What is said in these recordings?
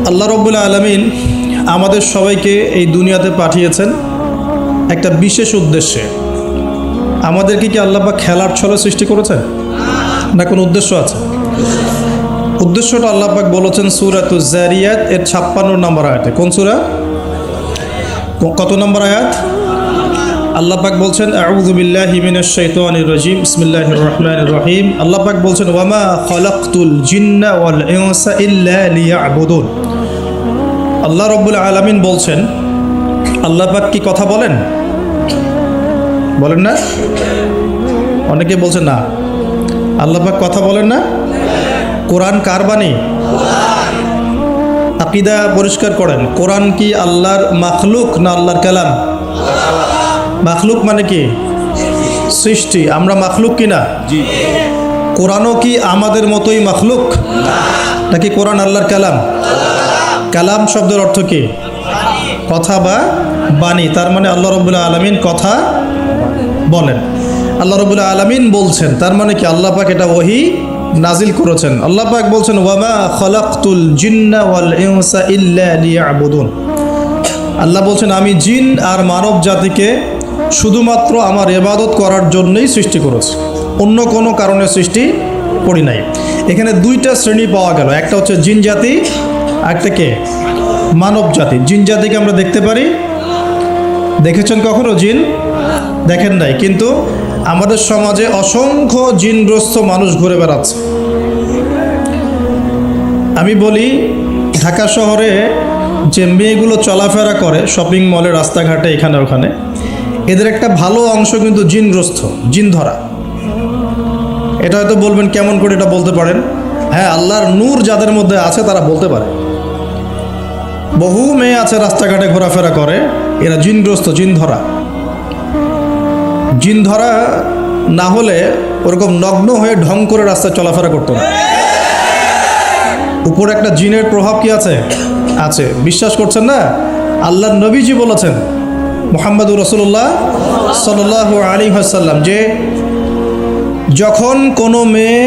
আল্লাহ রাব্বুল আলামিন আমাদের সবাইকে এই দুনিয়াতে পাঠিয়েছেন একটা বিশেষ উদ্দেশ্যে। আমাদেরকে কি আল্লাহ পাক খেলার ছলে সৃষ্টি করেছেন, না কোনো উদ্দেশ্য আছে? উদ্দেশ্যটা আল্লাহ পাক বলেছেন সূরাতুজ যারিয়াত এর 56 নম্বর আয়াতে। কোন সূরা, কত নম্বর আয়াত? আল্লাহ পাক বলছেন আউযু বিল্লাহি মিনাশ শাইতানির রাজিম, বিসমিল্লাহির রহমানির রহিম। আল্লাহ পাক বলছেন ওয়ামা খালাকতুল জিন্না ওয়াল ইনসা ইল্লা লিয়াবুদুন। আল্লাহ রাব্বুল আলামিন বলছেন, আল্লাহ পাক কি কথা বলেন? বলেন না? অনেকে বলছেন না, আল্লাহ পাক কথা বলেন না। কোরআন কার বাণী? আকীদা পরিষ্কার করেন, কোরআন কি আল্লাহর মাখলুক না আল্লাহর কালাম? মাখলুক মানে কি? সৃষ্টি। আমরা মাখলুক কি না? কোরআনও কি আমাদের মতোই মাখলুক, নাকি কোরআন আল্লাহর কালাম? কালাম শব্দের অর্থ কি? কথা বা বাণী। তার মানে আল্লাহ রাব্বুল আলামিন কথা বলেন, আল্লাহ রাব্বুল আলামিন বলছেন। তার মানে কি আল্লাহ পাক এটা ওহী নাজিল করেছেন। আল্লাহ পাক বলছেন ওয়ামা খালাকতুল জিন্না ওয়াল ইনসা ইল্লা লিয়াবুদুন। আল্লাহ বলছেন আমি জিন আর মানব জাতিকে শুধুমাত্র আমার ইবাদত করার জন্যই সৃষ্টি করেছি, অন্য কোনো কারণে সৃষ্টি করি নাই। এখানে দুইটা শ্রেণী পাওয়া গেল, একটা হচ্ছে জিন জাতি, একটা কে? মানব জাতি। জিন জাতিকে আমরা দেখতে পারি, দেখেছেন কখনো জিন? দেখেন নাই, কিন্তু আমাদের সমাজে অসংখ্য জিনগ্রস্ত মানুষ ঘুরে বেড়াচ্ছে। আমি বলি ঢাকা শহরে যে মেয়েগুলো চলাফেরা করে শপিং মলে, রাস্তাঘাটে, এখানে ওখানে, এদের একটা ভালো অংশ কিন্তু জিনগ্রস্ত, জিন ধরা। এটা হয়তো বলবেন কেমন করে এটা বলতে পারেন? হ্যাঁ, আল্লাহর নূর যাদের মধ্যে আছে তারা বলতে পারে। বহু মেয়ে আছে রাস্তাঘাটে ঘোরাফেরা করে, এরা জিনগ্রস্ত, জিন ধরা। জিন ধরা না হলে ওরকম নগ্ন হয়ে ঢং করে রাস্তায় চলাফেরা করতো না। উপরে একটা জিনের প্রভাব কি আছে? আছে। বিশ্বাস করছেন না? আল্লাহর নবীজি বলেছেন মুহাম্মদুর রাসূলুল্লাহ সাল্লাল্লাহু আলাইহি ওয়াসাল্লাম যে যখন কোনো মেয়ে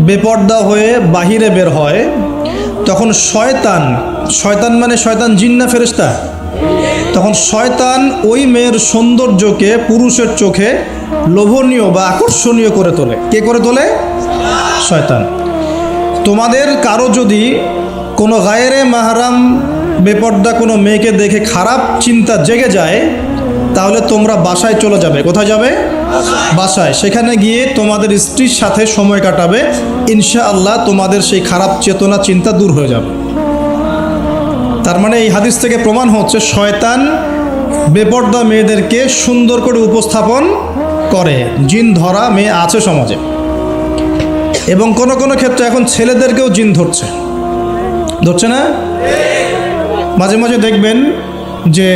বেপর্দা হয়ে বাহিরে বের হয় তখন শয়তান, শয়তান মানে শয়তান জিন না ফেরেশতা? তখন শয়তান ওই মেয়ের সৌন্দর্যকে পুরুষের চোখে লোভনীয় বা আকর্ষণীয় করে তোলে। কে করে তোলে? শয়তান। তোমাদের কারো যদি কোনো গায়রে মাহরাম বেপর্দা কোনো মেয়েকে দেখে খারাপ চিন্তা জেগে যায়, তাহলে তোমরা বাসায় চলে যাবে। কোথায় যাবে? বাসায়। সেখানে গিয়ে তোমাদের স্ত্রীর সাথে সময় কাটাবে, ইনশাআল্লাহ তোমাদের সেই খারাপ চেতনা চিন্তা দূর হয়ে যাবে। তার মানে এই হাদিস থেকে প্রমাণ হচ্ছে শয়তান বেপর্দা মেয়েদেরকে সুন্দর করে উপস্থাপন করে। জিন ধরা মেয়ে আছে সমাজে, এবং কোনো কোনো ক্ষেত্রে এখন ছেলেদেরকেও জিন ধরছে, ধরছে না? মাঝে মাঝে দেখবেন যে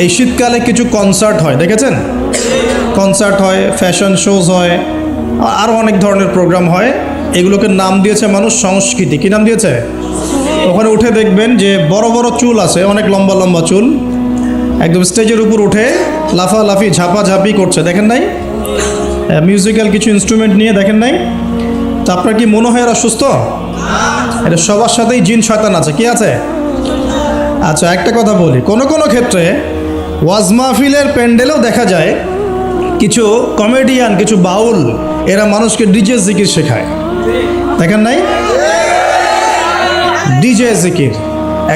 এই শীতকালে কিছু কনসার্ট হয়, দেখেছেন? কনসার্ট হয়, ফ্যাশন শোজ হয়, আরও অনেক ধরনের প্রোগ্রাম হয়। এগুলোকে নাম দিয়েছে মানুষ সংস্কৃতি। কী নাম দিয়েছে? ওখানে উঠে দেখবেন যে বড় বড় চুল আছে, অনেক লম্বা লম্বা চুল, একদম স্টেজের উপর উঠে লাফালাফি ঝাপাঝাপি করছে। দেখেন নাই? মিউজিক্যাল কিছু ইনস্ট্রুমেন্ট নিয়ে, দেখেন নাই? তো আপনার কি মনে হয় এরা সুস্থ? এটা সবার সাথেই জিন শয়তান আছে। কি আছে? আচ্ছা, একটা কথা বলি, কোনো কোনো ক্ষেত্রে ওয়াজ মাহফিলের প্যান্ডেলেও দেখা যায় কিছু কমেডিয়ান, কিছু বাউল, এরা মানুষকে ডিজে জিকির শেখায়। দেখেন নাই? ডিজে জিকির,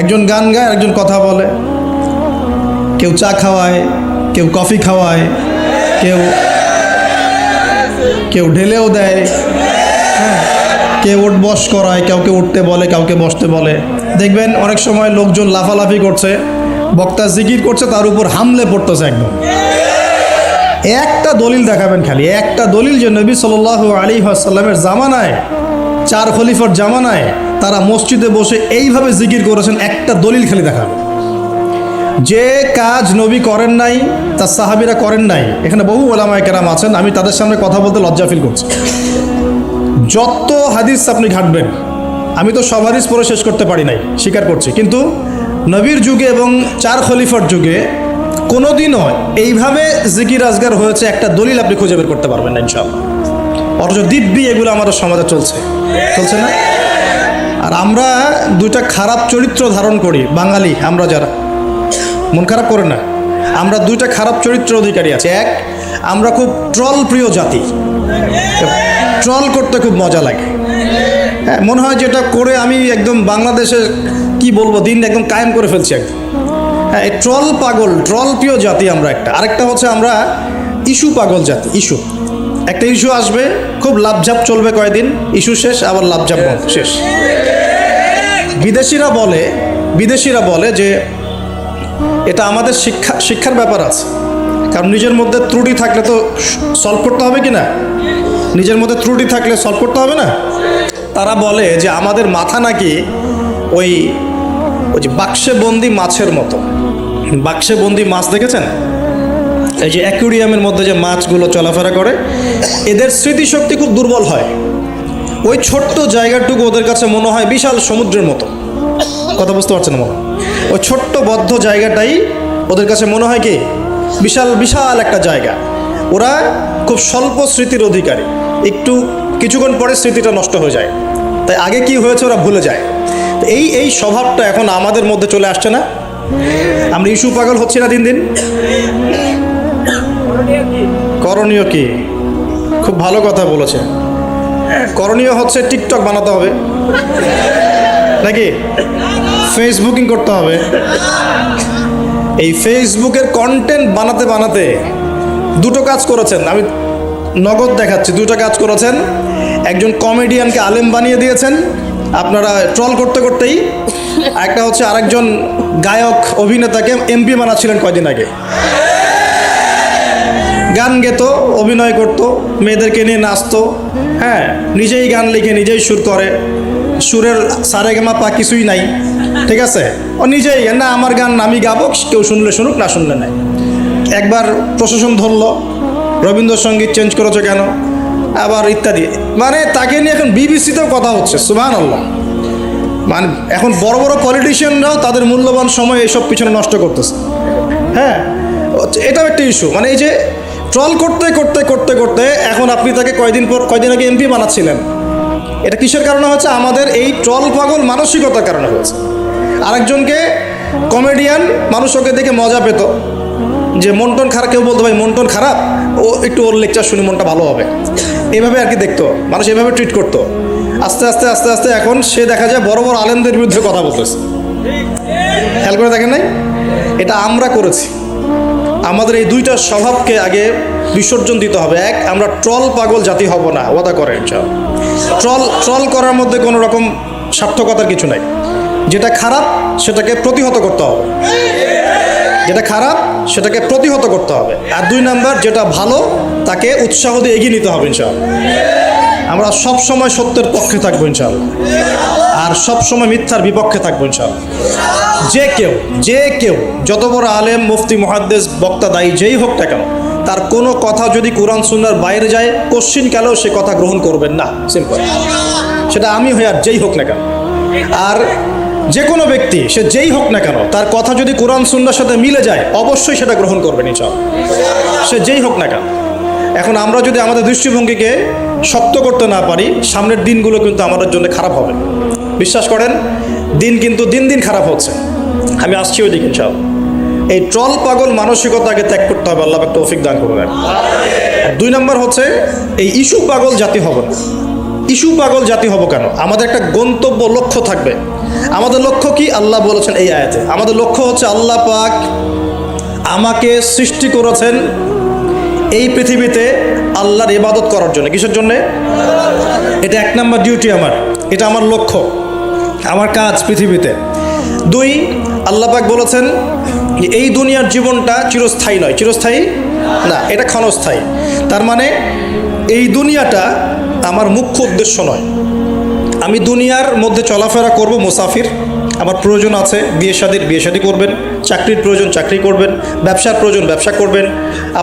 একজন গান গায়, একজন কথা বলে, কেউ চা খাওয়ায়, কেউ কফি খাওয়ায়, কেউ ঢেলেও দেয়, হ্যাঁ, কেউ উঠ বস করায়, কাউকে উঠতে বলে, কাউকে বসতে বলে। দেখবেন অনেক সময় লোকজন লাফালাফি করছে, বক্তা জিকির করছে, তার উপর হামলে পড়তেছে একদম। একটা দলিল দেখাবেন, খালি একটা দলিল, যে নবী সাল্লাল্লাহু আলাইহি ওয়াসাল্লামের জামানায়, 4 খলিফার জামানায় তারা মসজিদে বসে এইভাবে জিকির করেছেন। একটা দলিল খালি দেখাবেন। যে কাজ নবী করেন নাই, তার সাহাবীরা করেন নাই। এখানে বহু ওলামায়ে কেরাম আছেন, আমি তাদের সামনে কথা বলতে লজ্জা ফিল করছি। যত হাদিস আপনি ঘাটবেন, আমি তো সব হাদিস পড়ে শেষ করতে পারি নাই, স্বীকার করছি, কিন্তু নবীর যুগে এবং 4 খলিফার যুগে কোনোদিনও এইভাবে জিকির আজগার হয়েছে একটা দলিল আপনি খুঁজে বের করতে পারবেন না ইনশাআল্লাহ। অথচ দিব্যি এগুলো আমাদের সমাজে চলছে না? আর আমরা দুইটা খারাপ চরিত্র ধারণ করি বাঙালি আমরা যারা, মন খারাপ করে না, আমরা দুইটা খারাপ চরিত্র অধিকারী আছে। এক, আমরা খুব ট্রল প্রিয় জাতি, ট্রল করতে খুব মজা লাগে। হ্যাঁ, মনে হয় যেটা করে আমি একদম বাংলাদেশের কি বলবো দিন একদম কায়েম করে ফেলছি একদম। হ্যাঁ, এই ট্রল পাগল, ট্রল প্রিয় জাতি আমরা একটা। আরেকটা হচ্ছে আমরা ইস্যু পাগল জাতি। ইস্যু, একটা ইস্যু আসবে, খুব লাভঝাপ চলবে কয়েকদিন, ইস্যু শেষ, আবার লাভঝাপ বন্ধ, শেষ। বিদেশিরা বলে যে এটা আমাদের শিক্ষার ব্যাপার আছে, কারণ নিজের মধ্যে ত্রুটি থাকলে তো সলভ করতে হবে কি না, নিজের মধ্যে ত্রুটি থাকলে সলভ করতে হবে না। তারা বলে যে আমাদের মাথা নাকি ওই যে বাক্সে বন্দি মাছের মতো। বাক্সে বন্দি মাছ দেখেছেন? এই যে অ্যাকুরিয়ামের মধ্যে যে মাছগুলো চলাফেরা করে, এদের স্মৃতিশক্তি খুব দুর্বল হয়। ওই ছোট্ট জায়গাটুকু ওদের কাছে মনে হয় বিশাল সমুদ্রের মতো। কথা বুঝতে পারছেন না? ওই ছোট্ট বদ্ধ জায়গাটাই ওদের কাছে মনে হয় কি বিশাল বিশাল একটা জায়গা। ওরা খুব স্বল্প স্মৃতির অধিকারী, একটু কিছুক্ষণ পরে স্মৃতিটা নষ্ট হয়ে যায়, তাই আগে কি হয়েছে ওরা ভুলে যায়। এই স্বভাবটা এখন আমাদের মধ্যে চলে আসছে না? আমরা ইস্যু পাগল হচ্ছি না দিন দিন? করণীয় কি? খুব ভালো কথা বলেছে। করণীয় হচ্ছে টিকটক বানাতে হবে নাকি ফেসবুকিং করতে হবে। এই ফেসবুকের কন্টেন্ট বানাতে বানাতে দুটো কাজ করেছেন, আমি নগদ দেখাচ্ছি। দুটো কাজ করেছেন। একজন কমেডিয়ানকে আলেম বানিয়ে দিয়েছেন আপনারা ট্রল করতে করতেই। একটা হচ্ছে আরেকজন গায়ক অভিনেতাকে এমপি বানাচ্ছিলেন কয়দিন আগে। গান গেত, অভিনয় করত, মেয়েদেরকে নিয়ে নাচতো। হ্যাঁ, নিজেই গান লিখে নিজেই সুর করে, সুরের সারেগামা পা কিছুই নাই, ঠিক আছে। ও নিজেই না, আমার গান আমি গাবো, কেউ শুনলে শুনুক, না শুনলে নাই। একবার প্রশাসন ধরলো, রবীন্দ্রসঙ্গীত চেঞ্জ করেছো কেন, আবার ইত্যাদি। মানে তাকে নিয়ে এখন বিবিসিতেও কথা হচ্ছে, সুবহানাল্লাহ। মানে এখন বড় বড় পলিটিশিয়ানরাও তাদের মূল্যবান সময় এইসব পিছনে নষ্ট করতেছে। হ্যাঁ, এটাও একটা ইস্যু। মানে এই যে ট্রল করতে করতে করতে করতে এখন আপনি তাকে কয়দিন আগে এমপি বানাচ্ছিলেন। এটা কিসের কারণে হচ্ছে? আমাদের এই ট্রল পাগল মানসিকতার কারণে হয়েছে। আরেকজনকে কমেডিয়ান, মানুষ ওকে দেখে মজা পেত, যে মন টন খারাপ, কেউ বলতো ভাই মন টন খারাপ, ও একটু ওর লেকচার শুনি মনটা ভালো হবে, এইভাবে আর কি দেখতো মানুষ, এইভাবে ট্রিট করতো। আস্তে আস্তে আস্তে আস্তে এখন সে দেখা যায় বড় বড় আলেমদের বিরুদ্ধে কথা বলতেছে। খেয়াল করে দেখেন নাই? এটা আমরা করেছি। আমাদের এই দুইটা স্বভাবকে আগে বিসর্জন দিতে হবে। এক, আমরা ট্রল পাগল জাতি হব না, ওয়াদা করেন। ট্রল করার মধ্যে কোনো রকম সার্থকতার কিছু নাই। যেটা খারাপ সেটাকে প্রতিহত করতে হবে, যেটা খারাপ সেটাকে প্রতিহত করতে হবে। আর দুই নাম্বার, যেটা ভালো তাকে উৎসাহ দিয়ে এগিয়ে নিতে হবে ইনশাআল্লাহ। আমরা সব সময় সত্যের পক্ষে থাকবো ইনশাআল্লাহ, আর সব সময় মিথ্যার বিপক্ষে থাকবো ইনশাআল্লাহ। যে কেউ যত বড় আলেম, মুফতি, মুহাদ্দিস, বক্তা, দায়ী যেই হোক না কেন, তার কোনো কথা যদি কোরআন সুন্নাহর বাইরে যায়, কোশ্চিন কালেও সে কথা গ্রহণ করবেন না, সিম্পল। সেটা আমি হই আর যেই হোক না কেন। আর যে কোনো ব্যক্তি, সে যেই হোক না কেন, তার কথা যদি কোরআন সুন্নাহর সাথে মিলে যায়, অবশ্যই সেটা গ্রহণ করবেন ইনশাআল্লাহ, সে যেই হোক না কেন। এখন আমরা যদি আমাদের দৃষ্টিভঙ্গিকে শক্ত করতে না পারি, সামনের দিনগুলো কিন্তু আমাদের জন্য খারাপ হবে। বিশ্বাস করেন, দিন কিন্তু দিন দিন খারাপ হচ্ছে। আমি আসছি ওই দিকে ইনশাআল্লাহ। এই ট্রল পাগল মানসিকতাকে ত্যাগ করতে হবে, আল্লাহ পাক তৌফিক দান করবেন। দুই নম্বর হচ্ছে এই ইস্যু পাগল জাতি হব না। ইস্যু পাগল জাতি হব কেন? আমাদের একটা গন্তব্য, লক্ষ্য থাকবে। আমাদের লক্ষ্য কি? আল্লাহ বলেছেন এই আয়াতে, আমাদের লক্ষ্য হচ্ছে আল্লাহ পাক আমাকে সৃষ্টি করেছেন এই পৃথিবীতে আল্লাহর ইবাদত করার জন্য। কিসের জন্যে? এটা এক নাম্বার ডিউটি আমার, এটা আমার লক্ষ্য, আমার কাজ পৃথিবীতে। দুই, আল্লাহ পাক বলেছেন এই দুনিয়ার জীবনটা চিরস্থায়ী নয়। চিরস্থায়ী না, এটা ক্ষণস্থায়ী। তার মানে এই দুনিয়াটা আমার মুখ্য উদ্দেশ্য নয়। আমি দুনিয়ার মধ্যে চলাফেরা করব, মুসাফির। আমার প্রয়োজন আছে বিয়ে শাদী করবেন, চাকরির প্রয়োজন চাকরি করবেন, ব্যবসার প্রয়োজন ব্যবসা করবেন,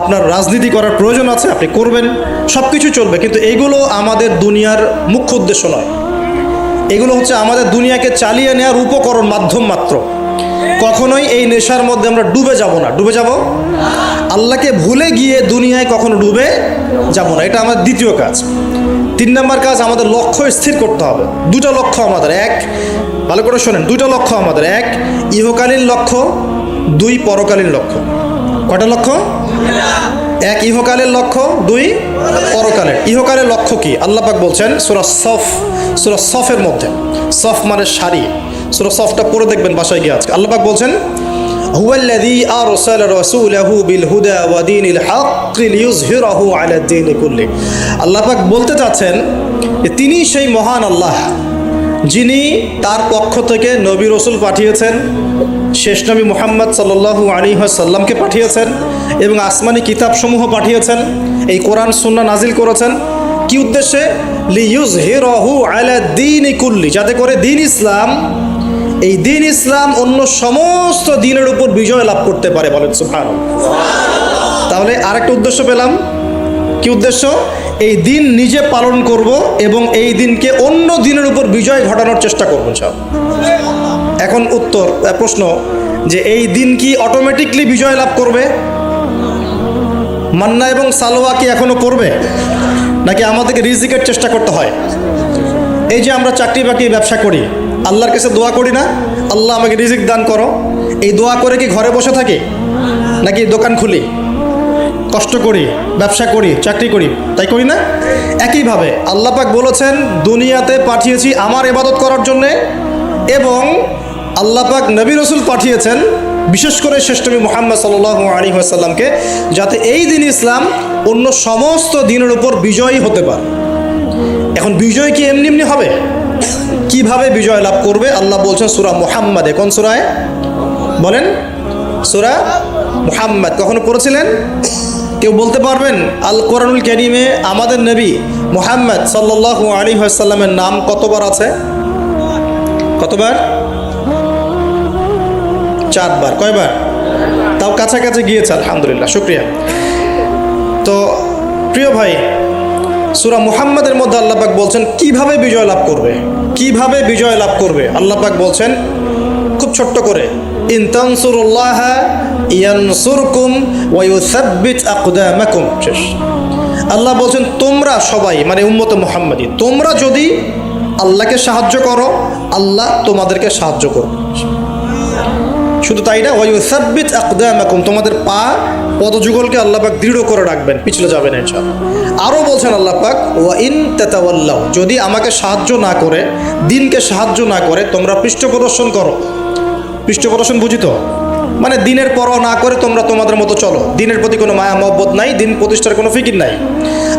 আপনার রাজনীতি করার প্রয়োজন আছে আপনি করবেন, সব কিছু চলবে। কিন্তু এইগুলো আমাদের দুনিয়ার মুখ্য উদ্দেশ্য নয়। এগুলো হচ্ছে আমাদের দুনিয়াকে চালিয়ে নেওয়ার উপকরণ, মাধ্যম মাত্র। কখনোই এই নেশার মধ্যে আমরা ডুবে যাব না। ডুবে যাব, আল্লাহকে ভুলে গিয়ে দুনিয়ায় কখনো ডুবে যাব না। এটা আমার দ্বিতীয় কাজ। 3 নম্বর কাজ, আমাদের লক্ষ্য স্থির করতে হবে। দুটো লক্ষ্য আমাদের, এক, ভালো করে শোনেন, দুটো লক্ষ্য আমাদের, এক ইহকালীন লক্ষ্য, 2 পরকালীন লক্ষ্য। কয়টা লক্ষ্য? এক ইহকালের লক্ষ্য, 2 পরকালের। ইহকালের লক্ষ্য কি? আল্লাহ পাক বলছেন সূরা সফের মধ্যে, সফ মানে শাড়ি, সূরা সফটা পড়ে দেখবেন বাসায় গিয়ে আজকে। আল্লাহ পাক বলছেন হুয়াল্লাযী আরসালা রাসূলাহু বিল হুদা ওয়া দীনিল হক লিইয়ুযহিরাহু আলা দ্বীনি কুল্লি। আল্লাহ পাক বলতে চাচ্ছেন যে তিনি সেই মহান আল্লাহ যিনি তার পক্ষ থেকে নবী রাসূল পাঠিয়েছেন, শেষ নবী মুহাম্মদ সাল্লাল্লাহু আলাইহি ওয়াসাল্লামকে পাঠিয়েছেন এবং আসমানি কিতাবসমূহ পাঠিয়েছেন, এই কোরআন সুন্নাহ নাজিল করেছেন। কি উদ্দেশ্যে? লিইয়ুযহিরাহু আলা দ্বীনি কুল্লি, যাতে করে দ্বীন ইসলাম, এই দ্বীন ইসলাম অন্য সমস্ত দ্বীনের উপর বিজয় লাভ করতে পারে। বলেন সুবহানাল্লাহ। তাহলে আরেকটা উদ্দেশ্য পেলাম। কি উদ্দেশ্য? এই দিন নিজে পালন করব এবং এই দিনকে অন্য দিনের উপর বিজয় ঘটানোর চেষ্টা করব সব। এখন প্রশ্ন যে এই দিন কি অটোমেটিকলি বিজয় লাভ করবে? মান্না এবং সালোয়া কি এখনো করবে, নাকি আমাদেরকে রিজিকের চেষ্টা করতে হয়? এই যে আমরা চাকরি বাকরি ব্যবসা করি, আল্লাহর কাছে দোয়া করি না, আল্লাহ আমাকে রিজিক দান করো, এই দোয়া করে কি ঘরে বসে থাকি, নাকি দোকান খুলি, কষ্ট করি, ব্যবসা করি, চাকরি করি, তাই করি না? একইভাবে আল্লাহ পাক বলেছেন দুনিয়াতে পাঠিয়েছি আমার ইবাদত করার জন্যে, এবং আল্লাহ পাক নবী রাসূল পাঠিয়েছেন বিশেষ করে শেষ নবী মুহাম্মদ সাল্লাল্লাহু আলাইহি ওয়াসাল্লামকে, যাতে এই দিন ইসলাম অন্য সমস্ত দিনের উপর বিজয়ী হতে পারে। এখন বিজয় কি এমনি এমনি হবে? কিভাবে বিজয় লাভ করবে? আল্লাহ বলছেন সূরা মুহাম্মাদে। কোন সূরায় বলেন? সূরা মুহাম্মাদ। কখনো পড়েছিলেন? কেউ বলতে পারবেন আল কোরআনুল কারীমে আমাদের নবী মুহাম্মদ সাল্লাল্লাহু আলাইহি ওয়াসাল্লামের নাম কতবার আছে? কতবার? 4 বার। কয়বার? তাও কাছাকাছি গিয়েছে, আলহামদুলিল্লাহ, শুকরিয়া। তো প্রিয় ভাই, সূরা মুহাম্মাদের মধ্যে আল্লাহ পাক বলছেন কিভাবে বিজয় লাভ করবে, কিভাবে বিজয় লাভ করবে। আল্লাহ পাক বলছেন খুব ছোট্ট করে, ইন তানসুরুল্লাহ ইয়ানসুরকুম ওয়া ইউসাব্বিত আকদামাকুম। শেষ। আল্লাহ বলছেন তোমরা সবাই, মানে উম্মতে মুহাম্মাদি, তোমরা যদি আল্লাহকে সাহায্য করো, আল্লাহ তোমাদেরকে সাহায্য করবে। শুধু তাই না, ওয়া ইউসাব্বিত আকদামাকুম, তোমাদের পা পদযুগলকে আল্লাহ পাক দৃঢ় করে রাখবেন, পিছলে যাবে না ইনশাআল্লাহ। আরও বলছেন আল্লাহ পাক ওয়া ইন তাতাওয়াল্লাউ, যদি আমাকে সাহায্য না করে, দিনকে সাহায্য না করে তোমরা পৃষ্ঠপ্রদর্শন করো। পৃষ্ঠপ্রদর্শন বুঝি তো, মানে দিনের পরোয়া না করে তোমরা তোমাদের মতো চলো, দিনের প্রতি কোনো মায়া মহব্বত নাই, দিন প্রতিষ্ঠার কোনো ফিকির নাই।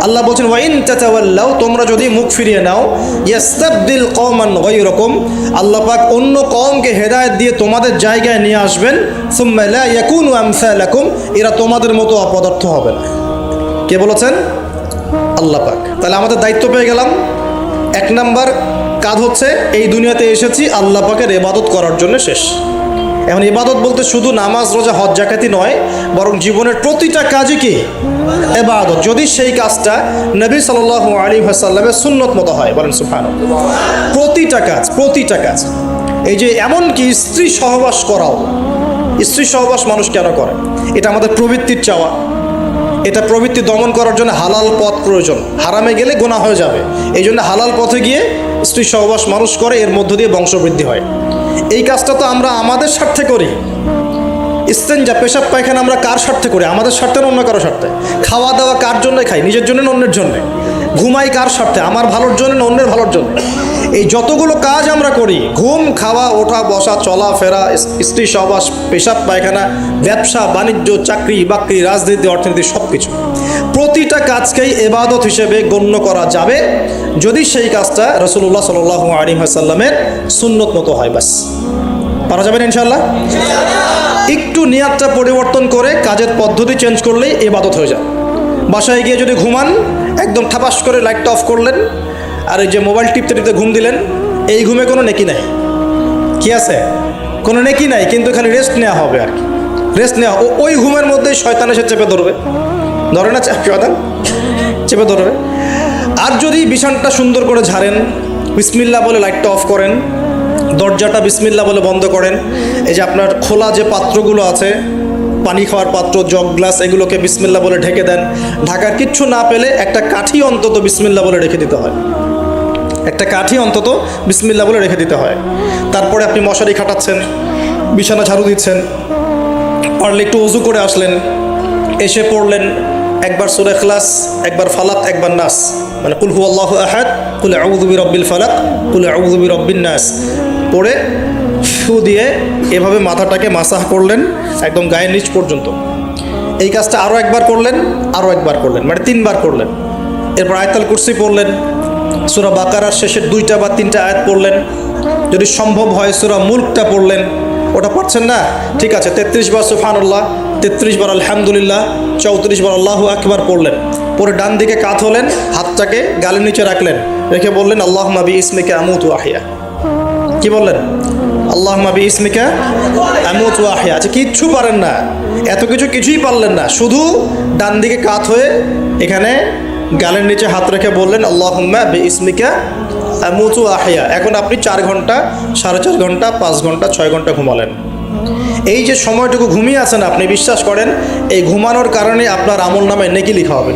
আল্লাহ বলছেন ওয়া ইন তাতাওয়াল্লাউ, তোমরা যদি মুখ ফিরিয়ে নাও, ইয়াস্তাবদিল কওমান গায়রাকুম, আল্লাহ পাক অন্য কওমকে হেদায়েত দিয়ে তোমাদের জায়গায় নিয়ে আসবেন। সুম্মা লা ইয়াকুনু আমসালাকুম, এরা তোমাদের মতো অপদার্থ হবে না। কে বলেছেন? আল্লাহ পাক। তাহলে আমাদের দায়িত্ব পেয়ে গেলাম। 1 নাম্বার কাজ হচ্ছে এই দুনিয়াতে এসেছি আল্লাহ পাকের ইবাদত করার জন্য, শেষ। এখন ইবাদত বলতে শুধু নামাজ, রোজা, হজ, জাকাতই নয়, বরং জীবনের প্রতিটা কাজই কি ইবাদত, যদি সেই কাজটা নবী সাল্লাল্লাহু আলাইহি ওয়াসাল্লামের সুন্নত মতো হয়। বলেন সুবহানাল্লাহ। প্রতিটা কাজ। এই যে এমনকি স্ত্রী সহবাস করাও, স্ত্রী সহবাস মানুষ কেন করে? এটা আমাদের প্রবৃত্তির চাওয়া, এটা প্রবৃত্তি দমন করার জন্য হালাল পথ প্রয়োজন, হারামে গেলে গুনাহ হয়ে যাবে, এই জন্য হালাল পথে গিয়ে স্ত্রী সহবাস মানুষ করে, এর মধ্য দিয়ে বংশবৃদ্ধি হয়। এই কাজটা তো আমরা আমাদের স্বার্থে করি। ইস্তেঞ্জা, পেশাব পায়খানা আমরা কার স্বার্থে করি? আমাদের স্বার্থে না অন্য কারো স্বার্থে? খাওয়া দাওয়া কার জন্য খাই? নিজের জন্য না অন্যের জন্য? ঘুমাই কার স্বার্থে? আমার ভালোর জন্য না অন্যের ভালোর জন্য? এই যতগুলো কাজ আমরা করি, ঘুম, খাওয়া, ওঠা, বসা, চলাফেরা, স্ত্রী সহবাস, পেশাব পায়খানা, ব্যবসা বাণিজ্য, চাকরি বাকরি, রাজনীতি, অর্থনীতি, সব কিছু, প্রতিটা কাজকেই ইবাদত হিসেবে গণ্য করা যাবে যদি সেই কাজটা রাসূলুল্লাহ সাল্লাল্লাহু আলাইহি ওয়াসাল্লামের সুন্নত মতো হয়। বাস, পারা যাবে না ইনশাআল্লাহ। একটু নিয়াতটা পরিবর্তন করে কাজের পদ্ধতি চেঞ্জ করলেই ইবাদত হয়ে যায়। বাসায় গিয়ে যদি ঘুমান, একদম ঠাপাস করে লাইটটা অফ করলেন, আর এই যে মোবাইল টিপতে টিপতে ঘুম দিলেন, এই ঘুমে কোনো নেকি নাই। কি আছে? কোনো নেকি নাই, কিন্তু খালি রেস্ট নেওয়া হবে আর কি। রেস্ট নেওয়া, ওই ঘুমের মধ্যেই শয়তান এসে চেপে ধরবে, ধরে না শয়তান? চেপে ধরবে। আর যদি বিছানটা সুন্দর করে ঝাড়েন, বিসমিল্লাহ বলে লাইটটা অফ করেন, দরজাটা বিসমিল্লাহ বলে বন্ধ করেন, এই যে আপনার খোলা যে পাত্রগুলো আছে পানি খাওয়ার পাত্র, জগ, গ্লাস এগুলোকে বিসমিল্লাহ বলে ঢেকে দেন। ঢাকার কিচ্ছু না পেলে একটা কাঠি অন্তত বিসমিল্লাহ বলে রেখে দিতে হয়, একটা কাঠি অন্তত বিসমিল্লাহ বলে রেখে দিতে হয়। তারপরে আপনি মশারি খাটাচ্ছেন, বিছানা ঝাড়ু দিচ্ছেন, পারলে একটু ওযু করে আসলেন, এসে পড়লেন একবার সূরা ইখলাস, একবার ফালাক, একবার নাস, মানে কুল হুয়াল্লাহু আহাদ, কুল আউযু বিরাব্বিল ফালাক, কুল আউযু বিরাব্বিন নাস পড়ে ফু দিয়ে এভাবে মাথাটাকে মাসাহ করলেন একদম গায়ের নিচ পর্যন্ত। এই কাজটা আরও একবার করলেন, আরও একবার করলেন, মানে 3 বার করলেন। এরপর আয়াতুল কুরসি পড়লেন, সূরা বাকারার শেষের 2টা বা 3টা আয়াত পড়লেন, যদি সম্ভব হয় সূরা মুলকটা পড়লেন। ওটা পারছেন না, ঠিক আছে, 33 বার সুবহানাল্লাহ, 33 বার আলহামদুলিল্লাহ, 34 বার আল্লাহু আকবার পড়লেন। পরে ডান দিকে কাত হলেন, হাতটাকে গালের নিচে রাখলেন, রেখে বললেন আল্লাহুম্মা বিইসমিকা আমুতু আহইয়া। কি বললেন? আল্লাহুম্মা বিইসমিকা আমুতু আহইয়া। আচ্ছা, কিচ্ছু পারেন না, এত কিছুই পারলেন না, শুধু ডান দিকে কাত হয়ে এখানে গালের নিচে হাত রেখে বললেন আল্লাহুম্মা বিইসমিকা আমুতু আহইয়া। এখন আপনি 4 ঘন্টা, 4.5 ঘন্টা, 5 ঘন্টা, 6 ঘন্টা ঘুমালেন। এই যে সময়টুকু ঘুমিয়ে আছেন আপনি, বিশ্বাস করেন এই ঘুমানোর কারণে আপনার আমলনামায় নেকি লেখা হবে।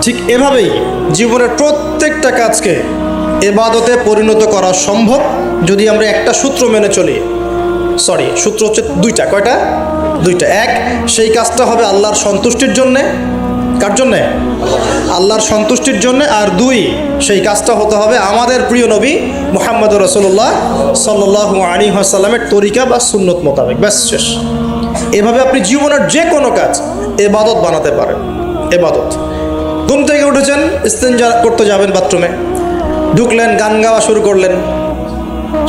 ঠিক এভাবেই জীবনের প্রত্যেকটা কাজকে ইবাদতে পরিণত করা সম্ভব যদি আমরা একটা সূত্র মেনে চলি। সূত্র হচ্ছে 2টা। কয়টা? 2টা। 1, সেই কাজটা হবে আল্লাহর সন্তুষ্টির জন্যে। কার জন্যে? আল্লাহর সন্তুষ্টির জন্যে। আর 2, সেই কাজটা হতে হবে আমাদের প্রিয় নবী মুহাম্মদ রাসূলুল্লাহ সাল্লাল্লাহু আলাইহি ওয়াসাল্লামের তরিকা বা সুন্নত মোতাবেক। ব্যাস, শেষ। এভাবে আপনি জীবনের যে কোনো কাজ ইবাদত বানাতে পারেন। ইবাদত। ঘুম থেকে উঠেছেন, ইস্তেঞ্জা করতে যাবেন, বাথরুমে ঢুকলেন, গান গাওয়া শুরু করলেন,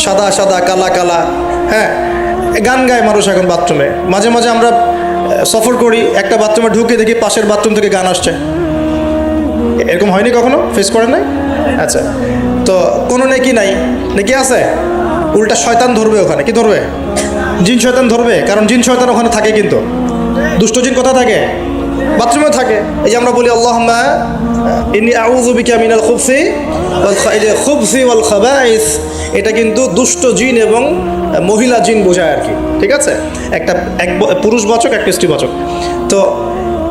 সাদা সাদা কালা কালা, হ্যাঁ, গান গায় মানুষ এখন বাথরুমে। মাঝে মাঝে আমরা সফর করি, একটা বাথরুমে ঢুকে দেখি পাশের বাথরুম থেকে গান আসছে। এরকম হয়নি কখনো? ফেস করেন নাই? আচ্ছা, তো কোনো নেকি নাই? নেকি আছে? উল্টা শয়তান ধরবে ওখানে। কি ধরবে? জিন শয়তান ধরবে, কারণ জিন শয়তান ওখানে থাকে। কিন্তু দুষ্ট জিন কোথায় থাকে? বাথরুমে থাকে। এই যে আমরা বলি আল্লাহুম্মা ইন্নী আউযু বিকা মিনাল খুবসি ওয়াল খাবাইস, এটা কিন্তু দুষ্ট জিন এবং মহিলা জিন বোঝায় আর কি। ঠিক আছে, এক পুরুষবাচক, এক স্ত্রীবাচক। তো